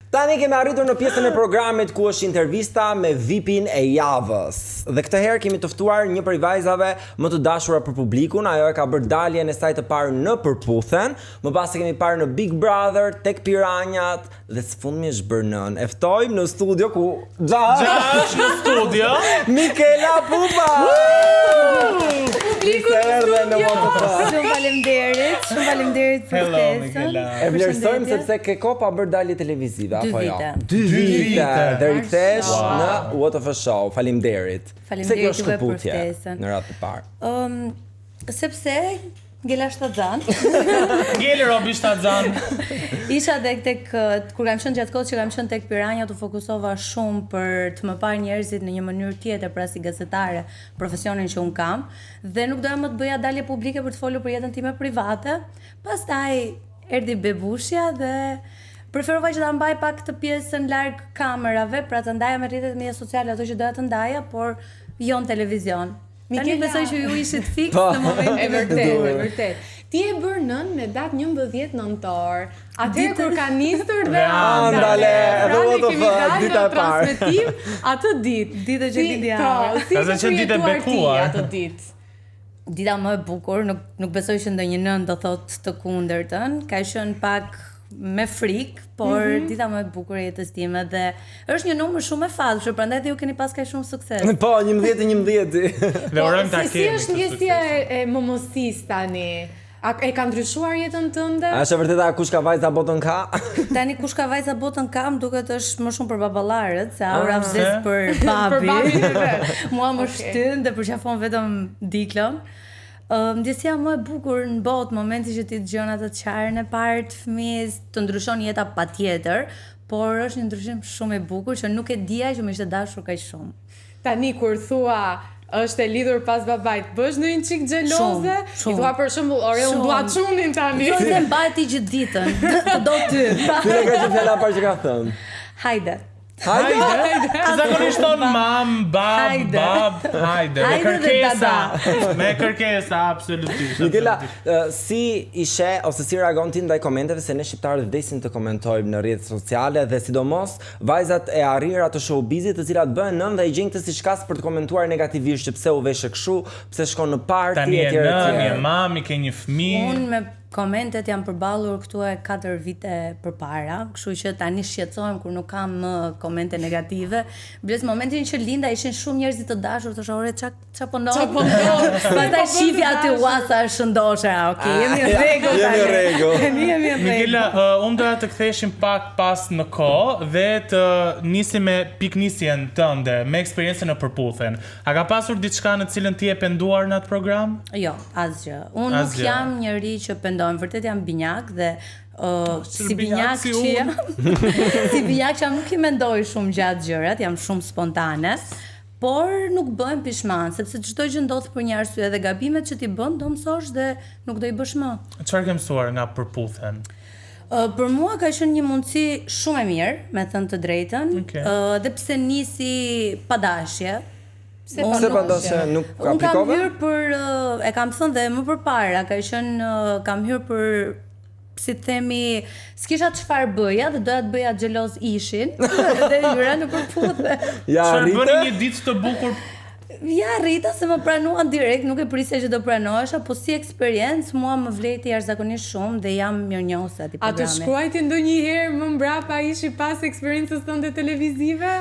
Tani kemi arritur në pjesën e programit ku është intervista me VIP-in e javës. Dhe këtë herë kemi të ftuar një prej vajzave më të dashura për publikun, ajo e ka bërë daljen e saj të parë në Përputhen, më pas e kemi parë në Big Brother, tek Piranjat dhe së fundmi është bërë nën. E ftojmë në studio ku Gjash në studio Mikela Pupa. Publiku në studio. Shumë faleminderit për ftesën. E vlerësojmë sepse ke kopa bërë dalje televizive. 2 vite. 2 vite. Dhe rikthesh në What of a Show. Faleminderit. Faleminderit juve për ftesën. Në radhë të parë. Sepse Ngela Shtazan. Ngeli Robi Shtazan. Isha tek kur kam qenë gjatë kohës që kam qenë tek Piranja, të fokusova shumë për të më parë njerëzit në një mënyrë tjetër, pra si gazetare, profesionin që un kam, dhe nuk doja më të bëja dalje publike për të folur për jetën time private. Pastaj erdhi bebushja dhe preferova që ta mbaj pak të pjesën larg kamerave, pra të ndaja me rrjetet e media sociale ato që doja të ndaja, por jo në televizion. Tani besoj që ju ishit fiks në momentin e vërtet. Ti e bërë nën me datë 11 nëntor. Atëherë kur ka nisur dhe andale, dita e parë. Transmetim atë ditë. Ditë që lindja. Si që ditë e bekuar atë ditë. Dita më e bukur, nuk besoj që ndonjë nën do thotë të kundërtën. Ka qenë pak me frikë, por dita më e bukur e jetës time dhe është një numër shumë e fatshëm, prandaj dhe ju keni pas kaq shumë sukses. Po, 11. Dhe urojmë ta kemi. Si është ndjesia e momosis tani? E ka ndryshuar jetën tënde? A është e vërteta kush ka vajza botën ka? Tani kush ka vajza botën ka, më duket është më shumë për baballarët, se aura vdes për babi. Mua më shtyn dhe përqafon vetëm diklën. Ndjesia më e bukur në botë, momenti që ti dëgjon atë qarën e parë të fëmijës, të ndryshon jeta patjetër, por është një ndryshim shumë i bukur që nuk e dija që më ishte dashur kaq shumë. Tani kur thua është e lidhur pas babait, bësh ndonjë çik xheloze? I thua për shembull, ore unë dua çunin tani. Do të mbajti gjithë ditën. Të do ty. Cila ka qenë fjala parë që ka thënë? Hajde. Zakonisht ton mam, bab, hajde, me kërkesa, absolutisht. Nikela, si ishe ose si reagon ti ndaj komenteve se ne shqiptarët vdesin të komentojmë në rrjetet sociale dhe sidomos vajzat e arrira të showbizit të cilat bëhen nën dhe i gjejnë këtë si shkas për të komentuar negativisht që pse u veshë kështu, pse shkon në party etj. Tani e nën, je mam, i ke një fëmijë. Unë me komentet jam përballur këtu e 4 vite përpara, kështu që tani shqetësohem kur nuk kam komente negative. Bles momentin që linda ishin shumë njerëz të dashur, thoshë ore ç'a po ndodh. Pastaj shifja aty uasa shëndosha, okay, jemi në rregull tani. Jemi në rregull. Jemi në rregull. Nikela, unë doja të ktheheshim pak pas në kohë dhe të nisim me piknisjen tënde, me eksperiencën në përputhen. A ka pasur diçka në cilën ti e penduar në atë program? Jo, asgjë. Unë nuk jam njëri që pendon, vërtet jam binjak dhe si binjak që jam, si binjak që jam nuk i mendoj shumë gjatë gjërat, jam shumë spontane, por nuk bëhem pishman, sepse çdo gjë ndodh për një arsye dhe gabimet që ti bën do mësosh dhe nuk do i bësh më. Çfarë ke mësuar nga përputhen? Për mua ka qenë një mundësi shumë e mirë, me thënë të drejtën, dhe pse nisi pa dashje. Se pandoshe nuk aplikove? Unë kam hyrë për, e kam thënë dhe më përpara, ka qenë, kam hyrë për, si të themi, s'kisha çfarë bëja dhe doja të bëja xheloz ishin dhe hyra në përputhe. Çfarë bëni një ditë të bukur? Ja, rrita se më pranuan direkt, nuk e prisja që do pranohesha, po si eksperiencë mua më vleti jashtëzakonisht shumë dhe jam mirënjohëse atij programi. A të shkruajti ndonjëherë më mbrapa ishi pas eksperiencës tënde televizive?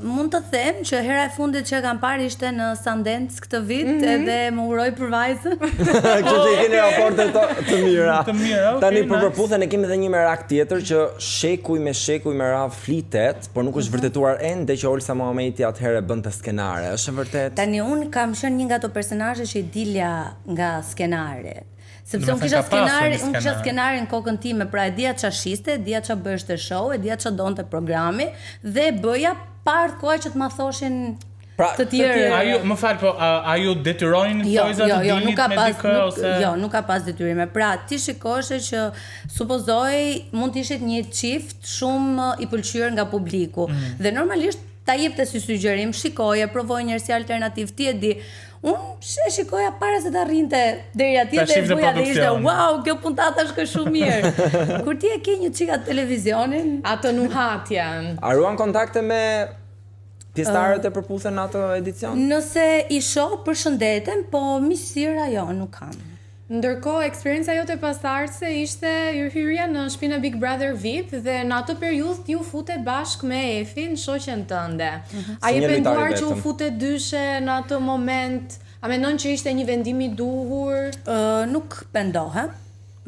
Mund të them që hera e fundit që kam parë ishte në Sundance këtë vit edhe më uroj për vajzën. Kështu që i keni raporte të mira. Të mira, okay. Tani për përputhen e kemi edhe një merak tjetër që shekuj me radh flitet, por nuk është vërtetuar ende që Olsa Muhameti atëherë bënte skenare. Është vërtet? Tani unë kam qenë një nga ato personazhe që i dilja nga skenari. Sepse unë kisha skenari në kokën time, pra e dija ç'a shiste, e dija ç'a bëheshte show, e dija ç'a donte programi dhe bëja pa kohë që të ma thoshin të tjerë. Më fal, po a ju detyronin vajzat të dilni me dikë ose? Jo, nuk ka pas detyrime. Pra, ti shikoshe që supozoj mund të ishit një çift shumë i pëlqyer nga publiku dhe normalisht ta jepte si sugjerim, shikoje, provoj një si alternativ, ti e di. Unë shikoja para se të arrinte deri atje dhe bëja dhe ishte wow, kjo puntata është shumë mirë. Kur ti e ke një çika televizionin, ato nuhat janë. A ruan kontakte me pjesëtarët e përputhen në ato edicion? Nëse i shoh përshëndeten, po misira jo, nuk kam. Ndërkohë, eksperienca jote pasardhëse ishte hyrja në shtëpinë Big Brother VIP dhe në atë periudhë ti u fute bashkë me Efin, shoqen tënde. A je penduar që u fute dyshe në atë moment? A mendon që ishte një vendim i duhur? Nuk pendohem,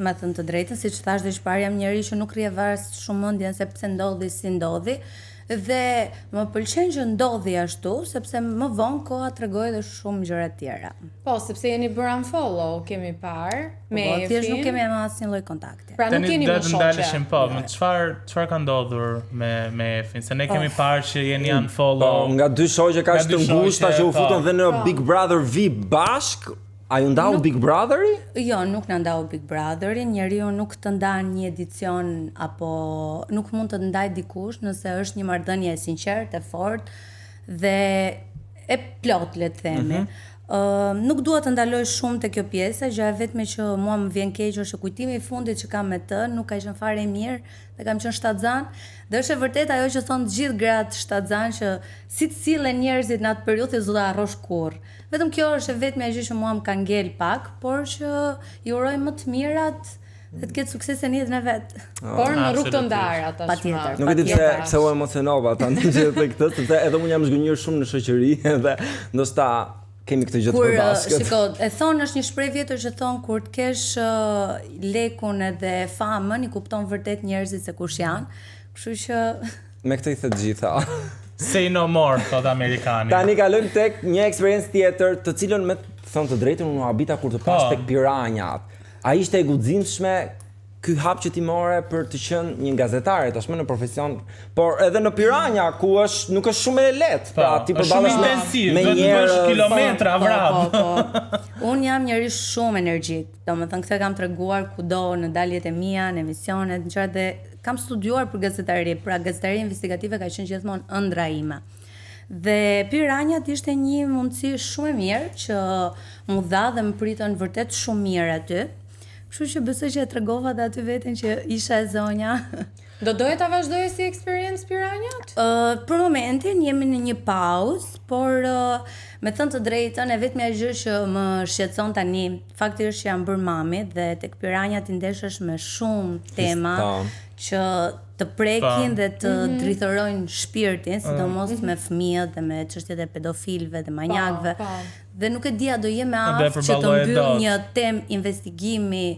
me thënë të drejtën, siç thash dhe shpar jam njëri që nuk rrie varës shumë mendjen se pse ndodhi si ndodhi. Dhe më pëlqen që ndodhi ashtu, sepse më vonë koha tregoi edhe shumë gjëra tjera. Po, sepse jeni bërë unfollow, kemi parë me Efin. Thjesht nuk kemi më asnjë lloj kontakti. Pra nuk jeni më shoqe. Ndaleshim po, me çfarë ka ndodhur me Efin? Se ne kemi parë që jeni unfollow. Po, nga dy shoqe kaq të ngushta që u futën dhe në Big Brother VIP bashk. A ju ndau Big Brotheri? Jo, nuk na ndau Big Brotheri, njeriu nuk të ndan një edicion apo nuk mund të ndaj dikush nëse është një marrëdhënie e sinqertë, e fortë dhe e plot, le të themi. Nuk dua të ndaloj shumë te kjo pjesa, gjëja vetme që mua më vjen keq është kujtimi i fundit që kam me të, nuk ka qenë fare mirë dhe kam qenë shtatzan. Dhe është e vërtet ajo që thon të gjithë gratë shtatzan që si të sillen njerëzit në atë periudhë s'u do harrosh kurrë. Vetëm kjo është e vetmja gjë që mua më ka ngel pak, por që ju uroj më të mirat dhe të ketë sukses në jetën e vet. Por në rrugë të ndara tash. Patjetër. Nuk e di pse u emocionova tani që te këtë, sepse edhe unë jam zgënjur shumë në shoqëri dhe ndoshta kemi këtë gjë të përbashkët. Shiko, e thonë është një shprehje vjetër që thon kur të kesh lekun edhe famën, i kupton vërtet njerëzit se kush janë. Kështu që me këtë i the të gjitha. Say no more, thot amerikani. Tani kalojmë tek një eksperiencë tjetër, të cilën me thënë të drejtën unë habita kur të pash tek piranjat. A ishte e guximshme ky hap që ti more për të qenë një gazetare tashmë në profesion, por edhe në Piranja ku nuk është shumë e lehtë. Pra ti përballesh me njerëz kilometra vrap. Unë jam njerëz shumë energjik. Domethënë këtë kam treguar kudo në daljet e mia, në emisionet, në çfarë dhe kam studiuar për gazetari, pra gazetaria investigative ka qenë gjithmonë ëndra ime. Dhe Piranjat ishte një mundësi shumë e mirë që mu dha dhe më pritën vërtet shumë mirë aty. Kështu që besoj që e tregova dhe aty veten që isha e zonja. Do doje ta vazhdoje si experience Piranjat? Për momentin jemi në një pauzë, por me thënë të drejtën e vetmja gjë që më shqetëson tani, fakti është që jam bërë mami dhe tek Piranjat i ndeshesh me shumë tema që të prekin dhe të drithërojnë shpirtin, sidomos me fëmijët dhe me çështjet e pedofilëve dhe manjakëve. Dhe nuk e dia do jem me aftë që të mbyll një temë investigimi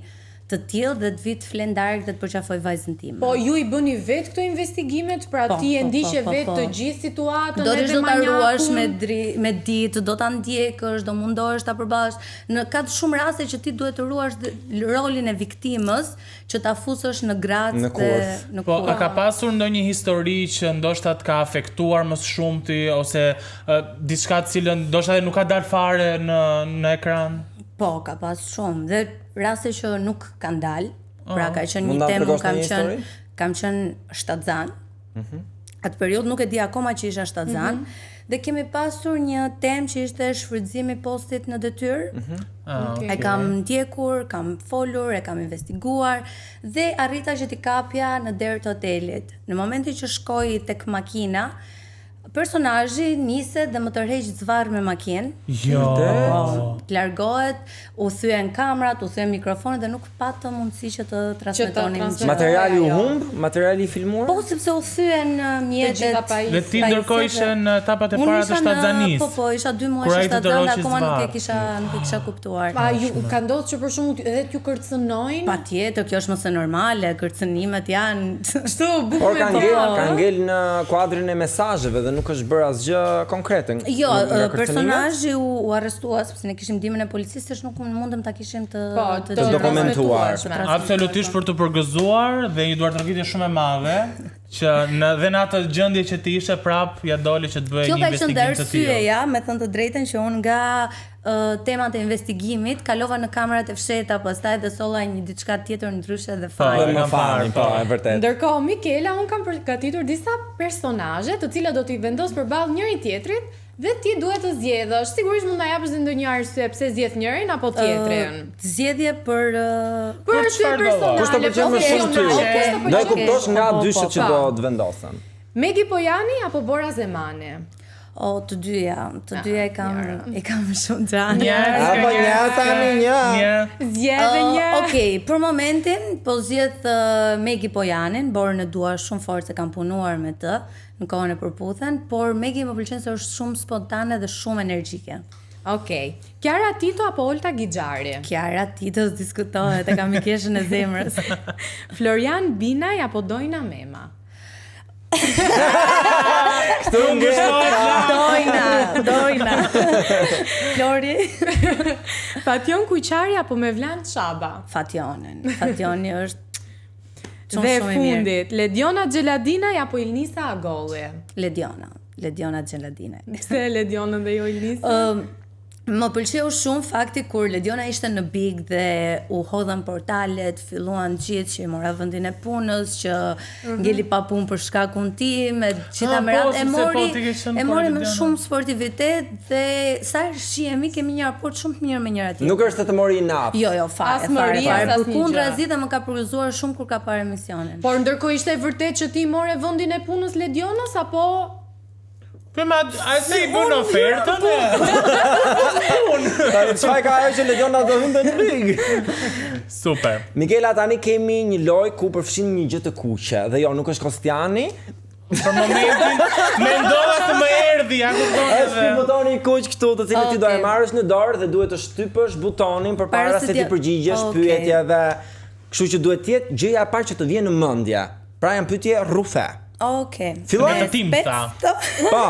të tillë dhe të vit flen darkë dhe të përqafoj vajzën time. Po ju i bëni vetë këto investigimet, pra ti e ndiqe vetë të gjithë situatën do edhe manjakun. Do të ruash me ditë, do ta ndjekësh, do mundohesh ta përballesh. Ka shumë raste që ti duhet të ruash rolin e viktimës, që ta fusësh në gratë dhe në kurth. Po a ka pasur ndonjë histori që ndoshta të ka afektuar më shumë ti ose diçka të cilën ndoshta nuk ka dalë fare në ekran? Po, ka pas shumë dhe raste që nuk kanë dalë. Pra ka qenë një temë, kam qenë shtatzan. Atë periudhë nuk e di akoma që isha shtatzan. Dhe kemi pasur një temë që ishte shfrytëzimi postit në detyrë. E kam ndjekur, kam folur, e kam investiguar dhe arrita që t'i kapja në derë të hotelit. Në momentin që shkoj tek makina, personazhi niset dhe më tërheq zvarr me makinë. Jo. Largohet, u thyen kamerat, u thyen mikrofonet dhe nuk patëm mundësi që të transmetonin. Materiali u humb, materiali i filmuar? Po, sepse u thyen mjetet. Dhe ti ndërkohë ishe në etapat e para të shtatzanisë. Po, isha 2 muaj shtatzan dhe akoma nuk e kisha kuptuar. A ju ka ndodhur që për shkakun edhe t'ju kërcënojnë? Patjetër, kjo është më së normale, kërcënimet janë kështu bukur. Por ka ngel në kuadrin e mesazheve dhe nuk është bërë asgjë konkrete. Jo, personazhi u arrestua sepse ne kishim ndihmën e policisë, që nuk mundem ta kishim të dokumentuar. Absolutisht për të përgëzuar dhe një duartërvitje shumë e madhe që dhe në atë gjendje që ti ishe prap ja doli që të bëjë një investigim të tillë. Kjo ka qenë arsyeja, me thënë të drejtën, që unë nga temat e investigimit kalova në kamerat e fsheta, pastaj dhe solla një diçka tjetër ndryshe dhe fare. Po, e vërtet. Ndërkohë Mikela, unë kam përgatitur disa personazhe të cilat do t'i vendos përballë njëri tjetrit dhe ti duhet të zgjedhësh. Sigurisht mund ta japësh ndonjë arsye pse zgjedh njërin apo tjetrin. Zgjedhje për arsye personale. Kush të pëlqen më shumë ty? Do e kuptosh nga dyshit që do të vendosen. Megi Pojani apo Bora Zemani? Të dyja i kam shumë dranë. Apo një tani një. Zgjedhë një. Okej, për momentin po zgjedh Megi Pojanin, Borën e dua shumë fort se kam punuar me të në kohën e përputhen, por Megi më pëlqen se është shumë spontane dhe shumë energjike. Okej. Kiara Tito apo Olta Gixhari? Kiara Tito diskutohet, e kam mikeshën e zemrës. Florian Binaj apo Dojna Mema? Këtu Dojna. Flori. Fation Kuqari apo Mevlan Çaba? Fationi është Dhe fundit, Lediona Gjeladina apo Ilnisa Agolli? Lediona Gjeladina. Pse Lediona dhe jo Ilnisa? Më pëlqeu shumë fakti kur Lediona ishte në Big dhe u hodhën portalet, filluan gjithë që i mora vendin e punës, që ngeli pa punë për shkakun tim, me gjitha merat e mori me shumë sportivitet dhe sa shihemi kemi një raport shumë të mirë me njëra tjetrën. Nuk është se të mori nap. Jo, fare. Përkundrazi dhe më ka përgëzuar shumë kur ka parë emisionin. Por ndërkohë ishte vërtet që ti more vendin e punës Ledionës apo a se i bën ofertën? Çfarë ka ajo që Lediona do hynte në Big? Super. Mikela, tani kemi një lojë ku përfshin një gjë të kuqe dhe jo, nuk është Kostiani. Për momentin mendova se më erdhi, a kupton Është edhe. ky butoni i kuq këtu, të cilin ti do e marrësh në dorë dhe duhet të shtypësh butonin përpara se ti përgjigjesh pyetjeve. Kështu që duhet të jetë gjëja e parë që të vjen në mendje. Pra janë pyetje rrufe. Okej. Fillojmë. Po,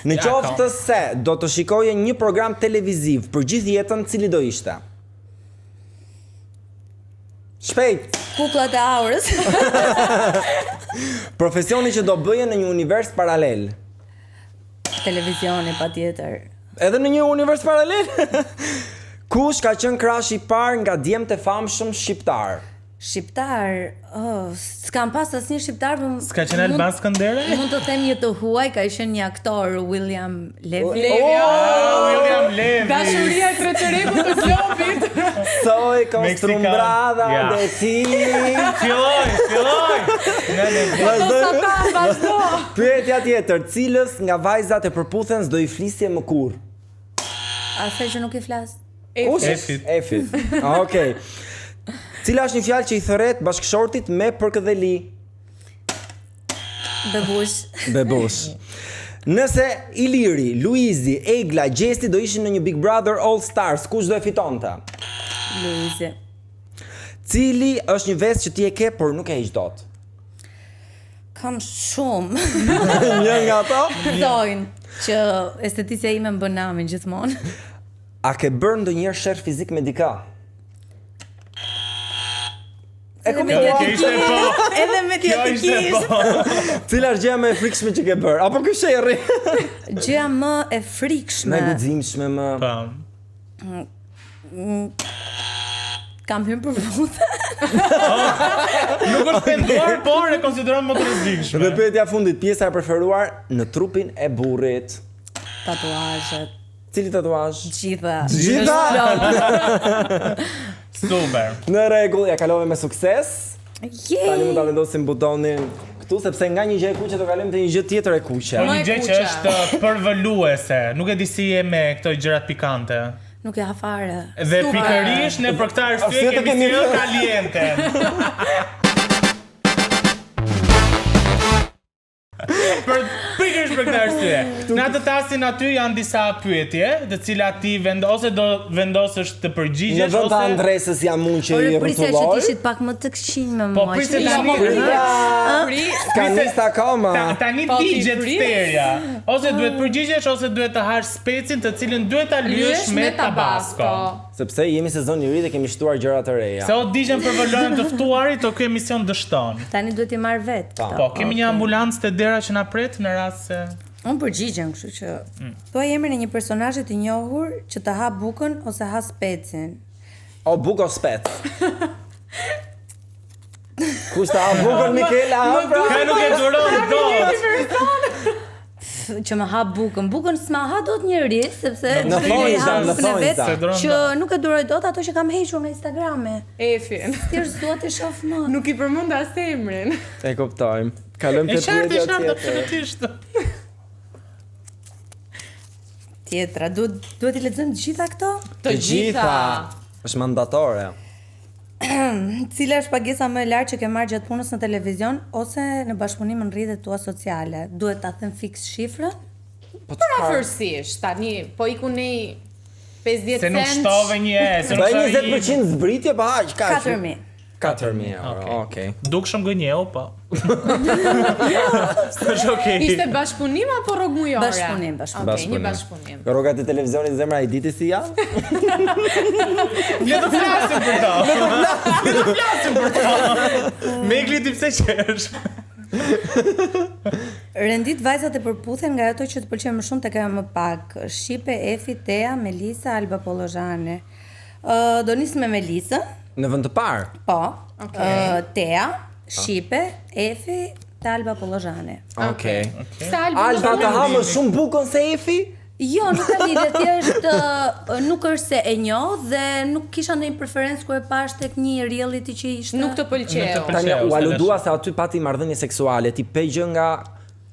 në Ja, qoftë se do të shikoje një program televiziv për gjithë jetën, cili do ishte? Shpejt. Kuklat e aurës. Profesioni që do bëje në një univers paralel. Televizioni patjetër. Edhe në një univers paralel? Kush ka qenë krashi i parë nga djemtë e famshëm shqiptar? Shqiptar, s'kam pas asnjë shqiptar, po S'ka qenë Alban Skëndere? mund të them një të huaj, ka qenë një aktor, William Levy. William Levy. dashuria e treqerekut të Globit? Soy Kostrumbrada de ti. Filloj. Vazhdo. Pyetja tjetër, cilës nga vajzat e përputhen s'do i flisje më kur? Asaj që nuk i flas. Efit. Okej. Cila është një fjalë që i thërret bashkëshortit me përkëdheli? Bebush. Nëse Iliri, Luizi, Egla, Gjesti do ishin në një Big Brother All Stars, kush do e fitonte? Luizi. Cili është një vestë që ti e ke por nuk e hiq dot? Kam shumë. Një nga ato? Thojnë që estetisja ime më bën namin gjithmonë. A ke bërë ndonjëherë sherr fizik me dika? Edhe mediatikisht. Cila është gjëja më e frikshme që ke bërë? Apo ky sherrri? Gjëja më e frikshme. Më e guximshme më. Kam hyrë për vullë. Nuk është penduar, por e konsideron më të rrezikshme. Dhe pyetja fundit, pjesa e preferuar në trupin e burrit. Tatuazhet. Cili tatuazh? Gjitha. Super. Në rregull, ja kalove me sukses. Tani mund ta vendosim butonin këtu sepse nga një gjë e kuqe do kalojmë te një gjë tjetër e kuqe. Një gjë që është përvoluese. Nuk e di si je me këto gjërat pikante. Nuk e ha fare. Dhe pikërisht ne për këtë arsye kemi një kaliente. Pikërisht për këtë arsye. Në atë tastin aty janë disa pyetje, të cilat ti ose do vendosësh të përgjigjesh ose në vend të Andresës jam unë që i rrotulloj. Po prisja që ishit pak më të këqij me mua. Po prisja tani. Kanista koma. Tani digjet sterja. Ose duhet përgjigjesh ose duhet të hash specin të cilin duhet ta lyesh me tabasco. Sepse jemi sezon i ri dhe kemi shtuar gjëra të reja. Se o digjen për valorin të ftuarit, o ky emision dështon. Tani duhet i marr vet. Po, kemi një ambulancë te dera që na pret në rast se unë përgjigjem, kështu që thuaj emrin e një personazhi të njohur që të ha bukën ose ha specin. O bukë o spec. Kush ta ha bukën, Mikela? Ka nuk e duron dot. Që më ha bukën. Bukën s'ma ha dot njëri, sepse në thonjza, që nuk e duroj dot ato që kam hequr nga Instagrami. Efin. Thjesht dua të shoh më. Nuk i përmend as emrin. E kuptojmë. Kalojmë te pyetja absolutisht. Tjetra, duhet i lexojmë të gjitha këto? Të gjitha. Është mandatore. Cila është pagesa më e lartë që ke marrë gjatë punës në televizion ose në bashkëpunim në rrjetet tua sociale? Duhet ta them fiks shifrën? Parafërsisht, tani po iku ne 50 cent. Se nuk shtove një e, se nuk 20% zbritje pa aq, kaq. 4000. 4.000 euro, okej. Dukshëm gënjeu, po. Është okej. Ishte bashkëpunim apo rrogë mujore? Bashkëpunim. Okej, një bashkëpunim. Rrogat e televizionit zemra i diti si janë? Le të flasim për to. Megli ti pse qesh? Rendit vajzat e përputhen nga ato që të pëlqejnë më shumë tek ajo më pak. Shqipe, Efi, Tea, Melisa, Alba Pollozhane. Do nis me Melisën. Në vend të parë? Po. Tea, Shqipe, Efi, Alba Pollozhane. Okej. Alba të ha më shumë bukën se Efi? Jo, nuk ka lidhje, thjesht nuk është se e njoh dhe nuk kisha ndonjë preferencë kur e pash tek një reality që ishte. Nuk të pëlqeu. Tani u aludua se aty pati marrëdhënie seksuale, ti pe gjë nga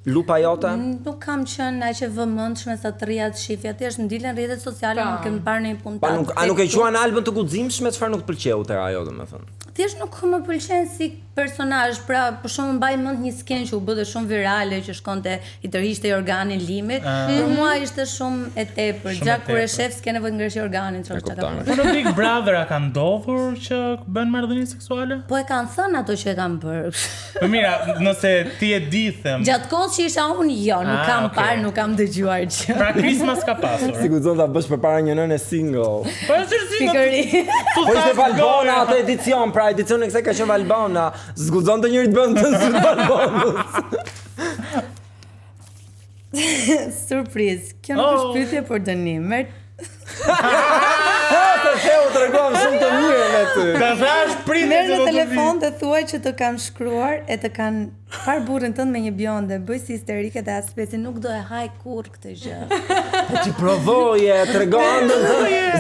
lupa jote? Nuk kam qenë aq e vëmendshme sa të rria të shifja, thjesht ndilen rrjetet sociale, nuk kem parë ndonjë punë. A nuk e quan Albën të guximshme, çfarë nuk pëlqeu te ajo, domethënë? Thjesht nuk më pëlqen si personazh, pra për shembull mbaj mend një skenë që u bë shumë virale që shkonte i tërhiqte organin limit. Për mua ishte shumë e tepër. Gjak kur e shef s'ke nevojë ngreshi organin, çfarë ka bërë. Po në Big Brother a kanë ndodhur që bën marrëdhënie seksuale? Po e kanë thënë ato që e kanë bërë. Po mira, nëse ti e di them. Gjatë kohës që isha unë, jo, nuk kam parë, nuk kam dëgjuar gjë. Pra Christmas ka pasur. Si guxon ta bësh përpara një nëne single. Po është single. Po ishte Valbona atë edicion, pra edicioni kësaj ka qenë Valbona. Zguxon të njëri të bën të Valbonës. Surprizë. Kjo nuk është pyetje për dënim. Te u treguam shumë të mirë me ty. Ta thash pritet Merr në telefon dhe thuaj që të kanë shkruar e të kanë parë burrin tënd me një bjonde, bëj si histerike dhe aspeti nuk do e haj kurr këtë gjë. Po ti provoje, tregon.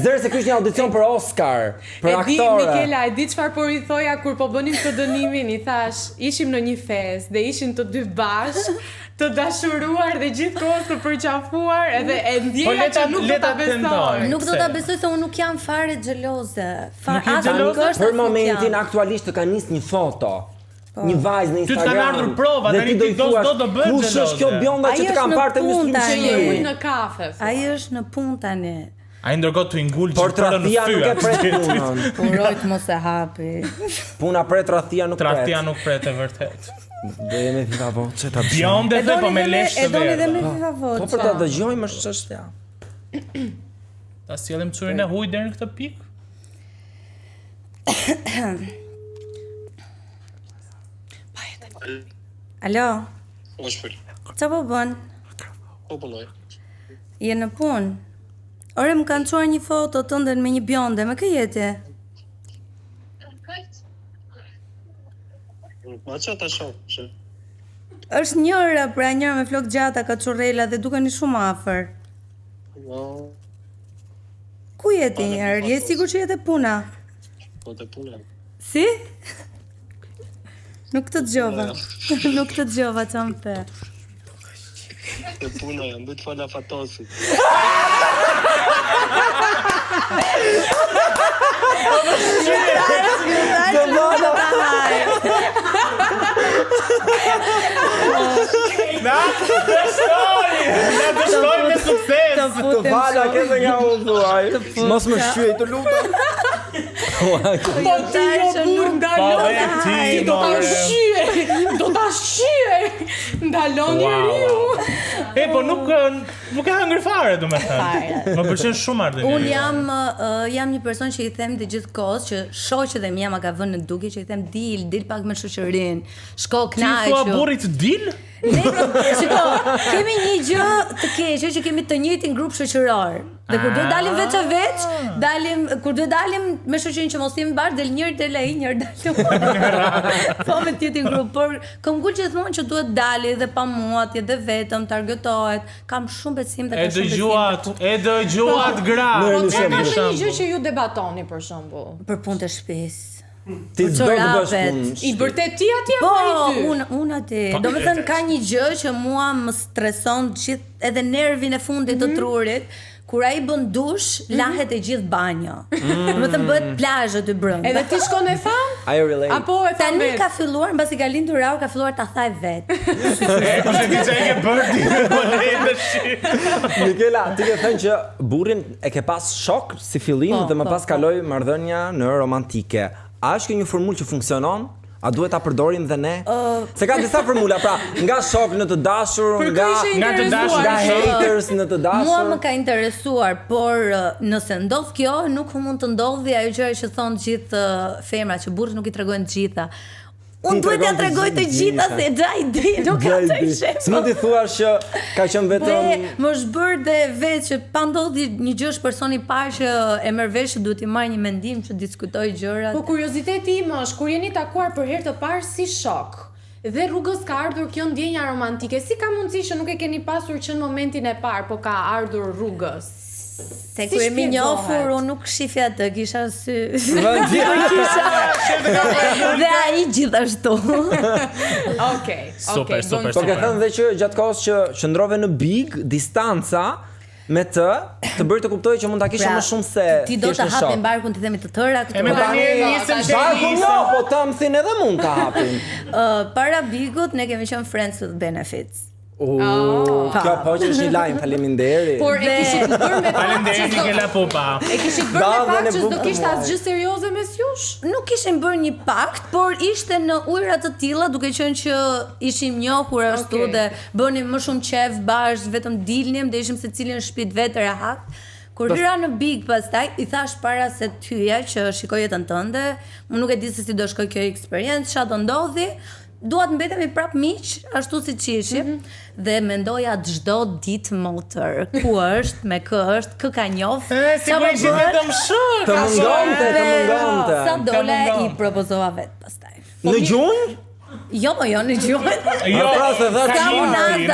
Zëre se ky është një audicion për Oscar, për aktore. Mikela, e di çfarë po i thoja kur po bënim këtë dënimin, i thash, ishim në një festë dhe ishin të dy bashkë, të dashuruar dhe gjithkohës të përqafuar, edhe e ndjeja që nuk do ta besoj. Nuk do ta besoj se unë nuk jam fare xheloze. Për momentin aktualisht të ka nis një foto. Një vajzë në Instagram. Ty të kanë ardhur prova, tani ti do të bësh. Kush është kjo bjonda që të kanë parë te Që në kafe. Ai është në punë tani. Ai ndërkohë tu ngul por tradhia nuk e pret punën. Urojt mos e hapi. Puna pret, tradhia nuk pret. Tradhia nuk pret e vërtet. Do jemi viva voce ta dëgjojmë. Bjonde dhe po me lesh të verdhë. E doni dhe me verdhë. viva voce. Po për ta dëgjojmë është çështja. Ta sjellim çurin e huaj deri në këtë pikë. Alo. Oshpër. Çfarë po bën? Po pulloj. Je në punë. Ore më kanë çuar një foto tënde me një bjonde, me kë jete? Ma që ta shoh? Është njëra, pra njëra me flok gjata, ka çurrela dhe dukeni shumë afër. Ku jeti njërë? Je sigur që jete puna? Po të puna. Si? Nuk të dëgjova. Nuk të dëgjova që më the. Të puna, jam bëjt fala fatosit. Na dështoj me sukses. Të fala kese nga unë thuaj. Mos më shqyej të lutem. Po ti jo burr ndalon. Ti do ta shqyej. Do ta shqyej. Ndalon njeriu. E po nuk e hëngër fare, domethënë. Më pëlqen shumë marrëdhënia. Unë jam një person që i them të gjithkohës që shoqja dhe mia ma ka vënë në dukje që i them dil pak me shoqërinë. Shko knaqu. Ti thua burrit dil? Ne, shiko, kemi një gjë të keqe që kemi të njëjtin grup shoqëror. Dhe kur do dalim veç e veç, kur do dalim me shoqërinë që mos jemi bashkë, del njëri del ai, njëri dal. Po me tjetrin grup, por kam gjuar gjithmonë që duhet dali dhe pa mua, atje dhe vetëm targetohet. Kam shumë besim dhe kam shumë besim. E dëgjuat gra. Po çfarë ka një gjë që ju debatoni për shembull? Për punë të shtëpisë. Ti do të bësh punë. I vërtet ti atje apo ai ty? Po, unë aty. Domethënë ka një gjë që mua më streson gjithë edhe nervin e fundit të trurit. Kur ai bën dush, lahet e gjithë banjo. Domethënë bëhet plazh aty brenda. Edhe ti shkon e tham? I relate. Apo e tham Tani vetë? ka filluar, mbasi ka lindur Rau, ka filluar ta thaj vet. Kush e di çka e ke bërë ti? Po le shi. Mikela, ti ke thënë që burrin e ke pas shok si fillim dhe më pas kaloi marrëdhënia në romantike. a është kjo një formulë që funksionon? A duhet ta përdorim dhe ne? Se ka disa formula, pra, nga shok në të dashur, nga haters në të dashur. Mua më ka interesuar, por nëse ndodh kjo, nuk mund të ndodhi ajo gjëra që thon gjithë femrat, që burrat nuk i tregojnë të gjitha. Unë duhet t'ja tregoj të gjitha se xhai di, nuk ka të shef. S'mund t'i thuash që ka qenë vetëm më zhbër dhe vetë që pa ndodhi një gjë është personi i parë që e merr vesh që duhet i marrë një mendim që diskutoj gjërat. Po kurioziteti im është kur jeni takuar për herë të parë si shok dhe rrugës ka ardhur kjo ndjenja romantike, si ka mundësi që nuk e keni pasur që në momentin e parë, po ka ardhur rrugës? Se kur jemi njohur, unë nuk shifja të kisha sy. Dhe ai gjithashtu. Okej. Super. Po ke thënë dhe që gjatë kohës që qëndrove në Big, distanca me të bëri të kuptoj që mund ta kishe më shumë se ti do ta hapim barkun, ti themi të tëra këtu. Barkun jo, po Tamthin edhe mund ta hapim. Para Bigut ne kemi qenë friends with benefits. Kjo po që është një lajm, faleminderit. Por e kishit bërë me Faleminderit Nikela Popa. E kishit bërë me pak që s'do kishte asgjë serioze mes jush? Nuk kishim bërë një pakt, por ishte në ujëra të tilla, duke qenë që ishim njohur ashtu dhe bënim më shumë qef bashkë, vetëm dilnim dhe ishim secili në shtëpi vetë rehat. Kur hyra në Big pastaj, i thash para se të hyja që shikoj jetën tënde, unë nuk e di se si do shkoj kjo eksperiencë, çfarë do ndodhi. Dua të mbetemi prap miq, ashtu siç ishim, dhe mendoja çdo ditë motër. Ku është, me kë është, kë ka njoh. Sigurisht vetëm shok. Të mungonte. Sa dole i propozova vet pastaj. Në gjunjë? Jo, në gjunjë. Jo, se dha Ka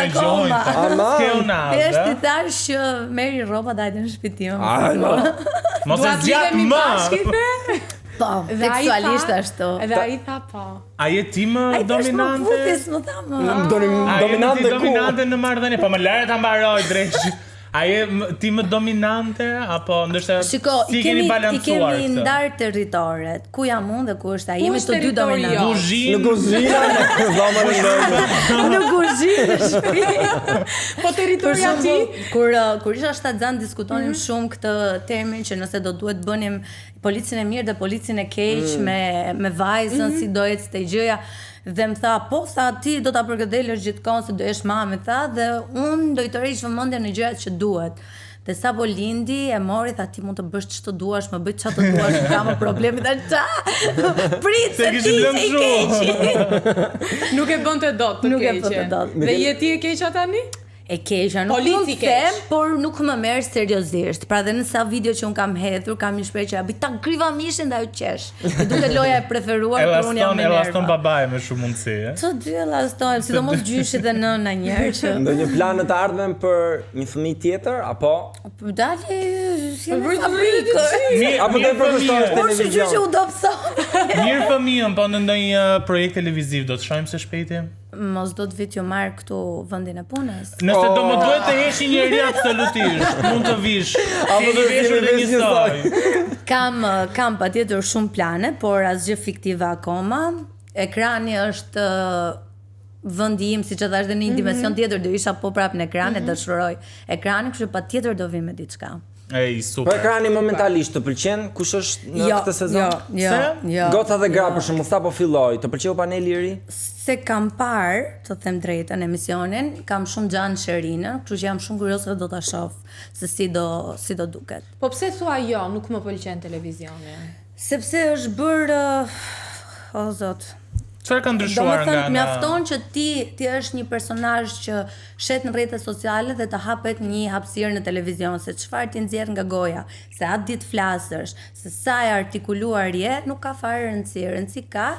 akoma. Thjesht ti thash që merri rroba dajte në shtëpi time. Mos e zgjat më. Po, seksualisht ashtu. Dhe ai tha po. A je ti më dominante? Më tha më. Dominante ku? Dominante në marrëdhënie, po më lare ta mbaroj drejt. A je ti më dominante apo ndoshta si keni balancuar këtë? I kemi ndar territoret. Ku jam unë dhe ku është ai? Jemi të dy dominantë. Në kuzhinë, në dhomën e ndonë. Në kuzhinë, në shtëpi. Po territoria ti? Kur isha shtatzan diskutonim shumë këtë termin që nëse do duhet bënim policin e mirë dhe policin e keq me vajzën, si do ecë te gjëja. Dhe më tha, po sa ti do ta përgëdelësh gjithkohë se do jesh mami, tha, dhe unë do i tërheq vëmendjen në gjërat që duhet. Dhe sa po lindi, e mori, tha, ti mund të bësh ç'të duash, më bëj ç'të duash, nuk kam problemi ta. Prit se ti je i keq. Nuk e bënte dot të keqe. Dhe je ti e keqja tani? E keqja, nuk mund të them, por nuk më merr seriozisht. Pra dhe në sa video që un kam hedhur, kam një shprehje që abi ta griva mishin dhe ajo qesh. E duket loja e preferuar kur un jam me nerva. Elaston babaje me shumë mundësi, ë. Ço dy elaston, sidomos gjyshi dhe nëna një herë që. Ndonjë plan të ardhmen për një fëmijë tjetër apo? Po dali, si apo do të përkushtohesh televizion. Po u dobson. Mirë fëmijën, po në ndonjë projekt televiziv do të shohim së shpejti? Mos do të vit ju marr këtu vendin e punës. Nëse do më duhet të heshi njëri absolutisht, mund të vish. Apo do të vishur dhe njësoj. Kam patjetër shumë plane, por asgjë fiktive akoma. Ekrani është vendi im, siç e thash, në një dimension tjetër, do isha po prap në ekran e dashuroj ekranin, kështu patjetër do vi me diçka. Ej, super. Po ekrani momentalisht të pëlqen? Kush është në këtë sezon? Jo. Gota dhe gra për shembull, sa po filloi? Të pëlqeu paneli i ri? Se kam parë, të them drejtën, emisionin, kam shumë gjanë Sherinën, kështu që jam shumë kurioze do ta shoh se si do duket. Po pse thua jo, nuk më pëlqen televizioni? Sepse është bërë o zot. Çfarë ka ndryshuar nga? Domethënë mjafton që ti është një personazh që shet në rrjetet sociale dhe të hapet një hapësirë në televizion, se çfarë ti nxjerr nga goja, se atë ditë flasësh, se sa e artikuluar je, nuk ka fare rëndësi. Rëndësi ka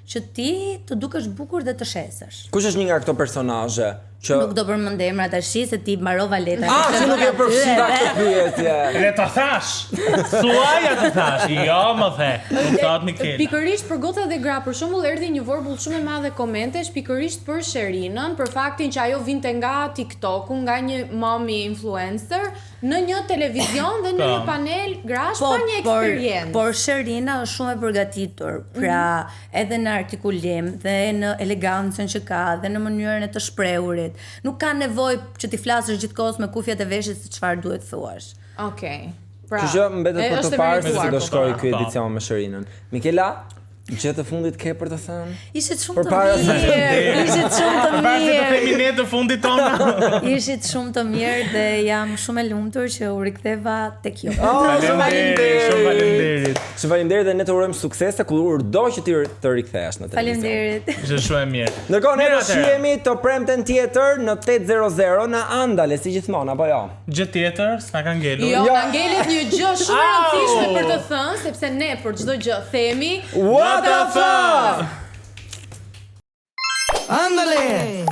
që ti të dukesh bukur dhe të shesësh. Kush është një nga këto personazhe? Nuk do përmend emra tash se ti mbarova letra. Që nuk e përfshira këtë pyetje. Le ta thash. Thuaja të thash. Jo, më the. Thot Nikela. Pikërisht për Gota dhe gra, për shembull, erdhi një vorbull shumë e madhe komentesh pikërisht për Sherinën, për faktin që ajo vinte nga TikToku, nga një mommy influencer në një televizion dhe në një panel grash pa një eksperiencë. Por Sherina është shumë e përgatitur, pra edhe në artikulim dhe në elegancën që ka dhe në mënyrën e të shprehurit. Nuk ka nevojë që ti flasësh gjithkohës me kufjet e veshit se çfarë duhet thuash. Okej. Pra, që mbetet për të parë se si do shkojë ky edicion me Sherinën. Mikela? Gjë të fundit ke për të thënë? Ishit shumë të mirë. Ishit shumë të mirë. Përse të themi ne të fundit tona. Ishit shumë të mirë dhe jam shumë e lumtur që u riktheva tek ju. Faleminderit. Shumë faleminderit dhe ne të urojmë suksese kurdo që ti të rikthehesh në televizion. Faleminderit. Ishte shumë e mirë. Ndërkohë ne do shihemi të premten tjetër në 8:00 në Andale si gjithmonë apo jo? Gjë tjetër, s'na ka ngelur. Jo, na ngelet një gjë shumë e rëndësishme për të thënë, sepse ne për çdo gjë themi What the fuck? Ándale.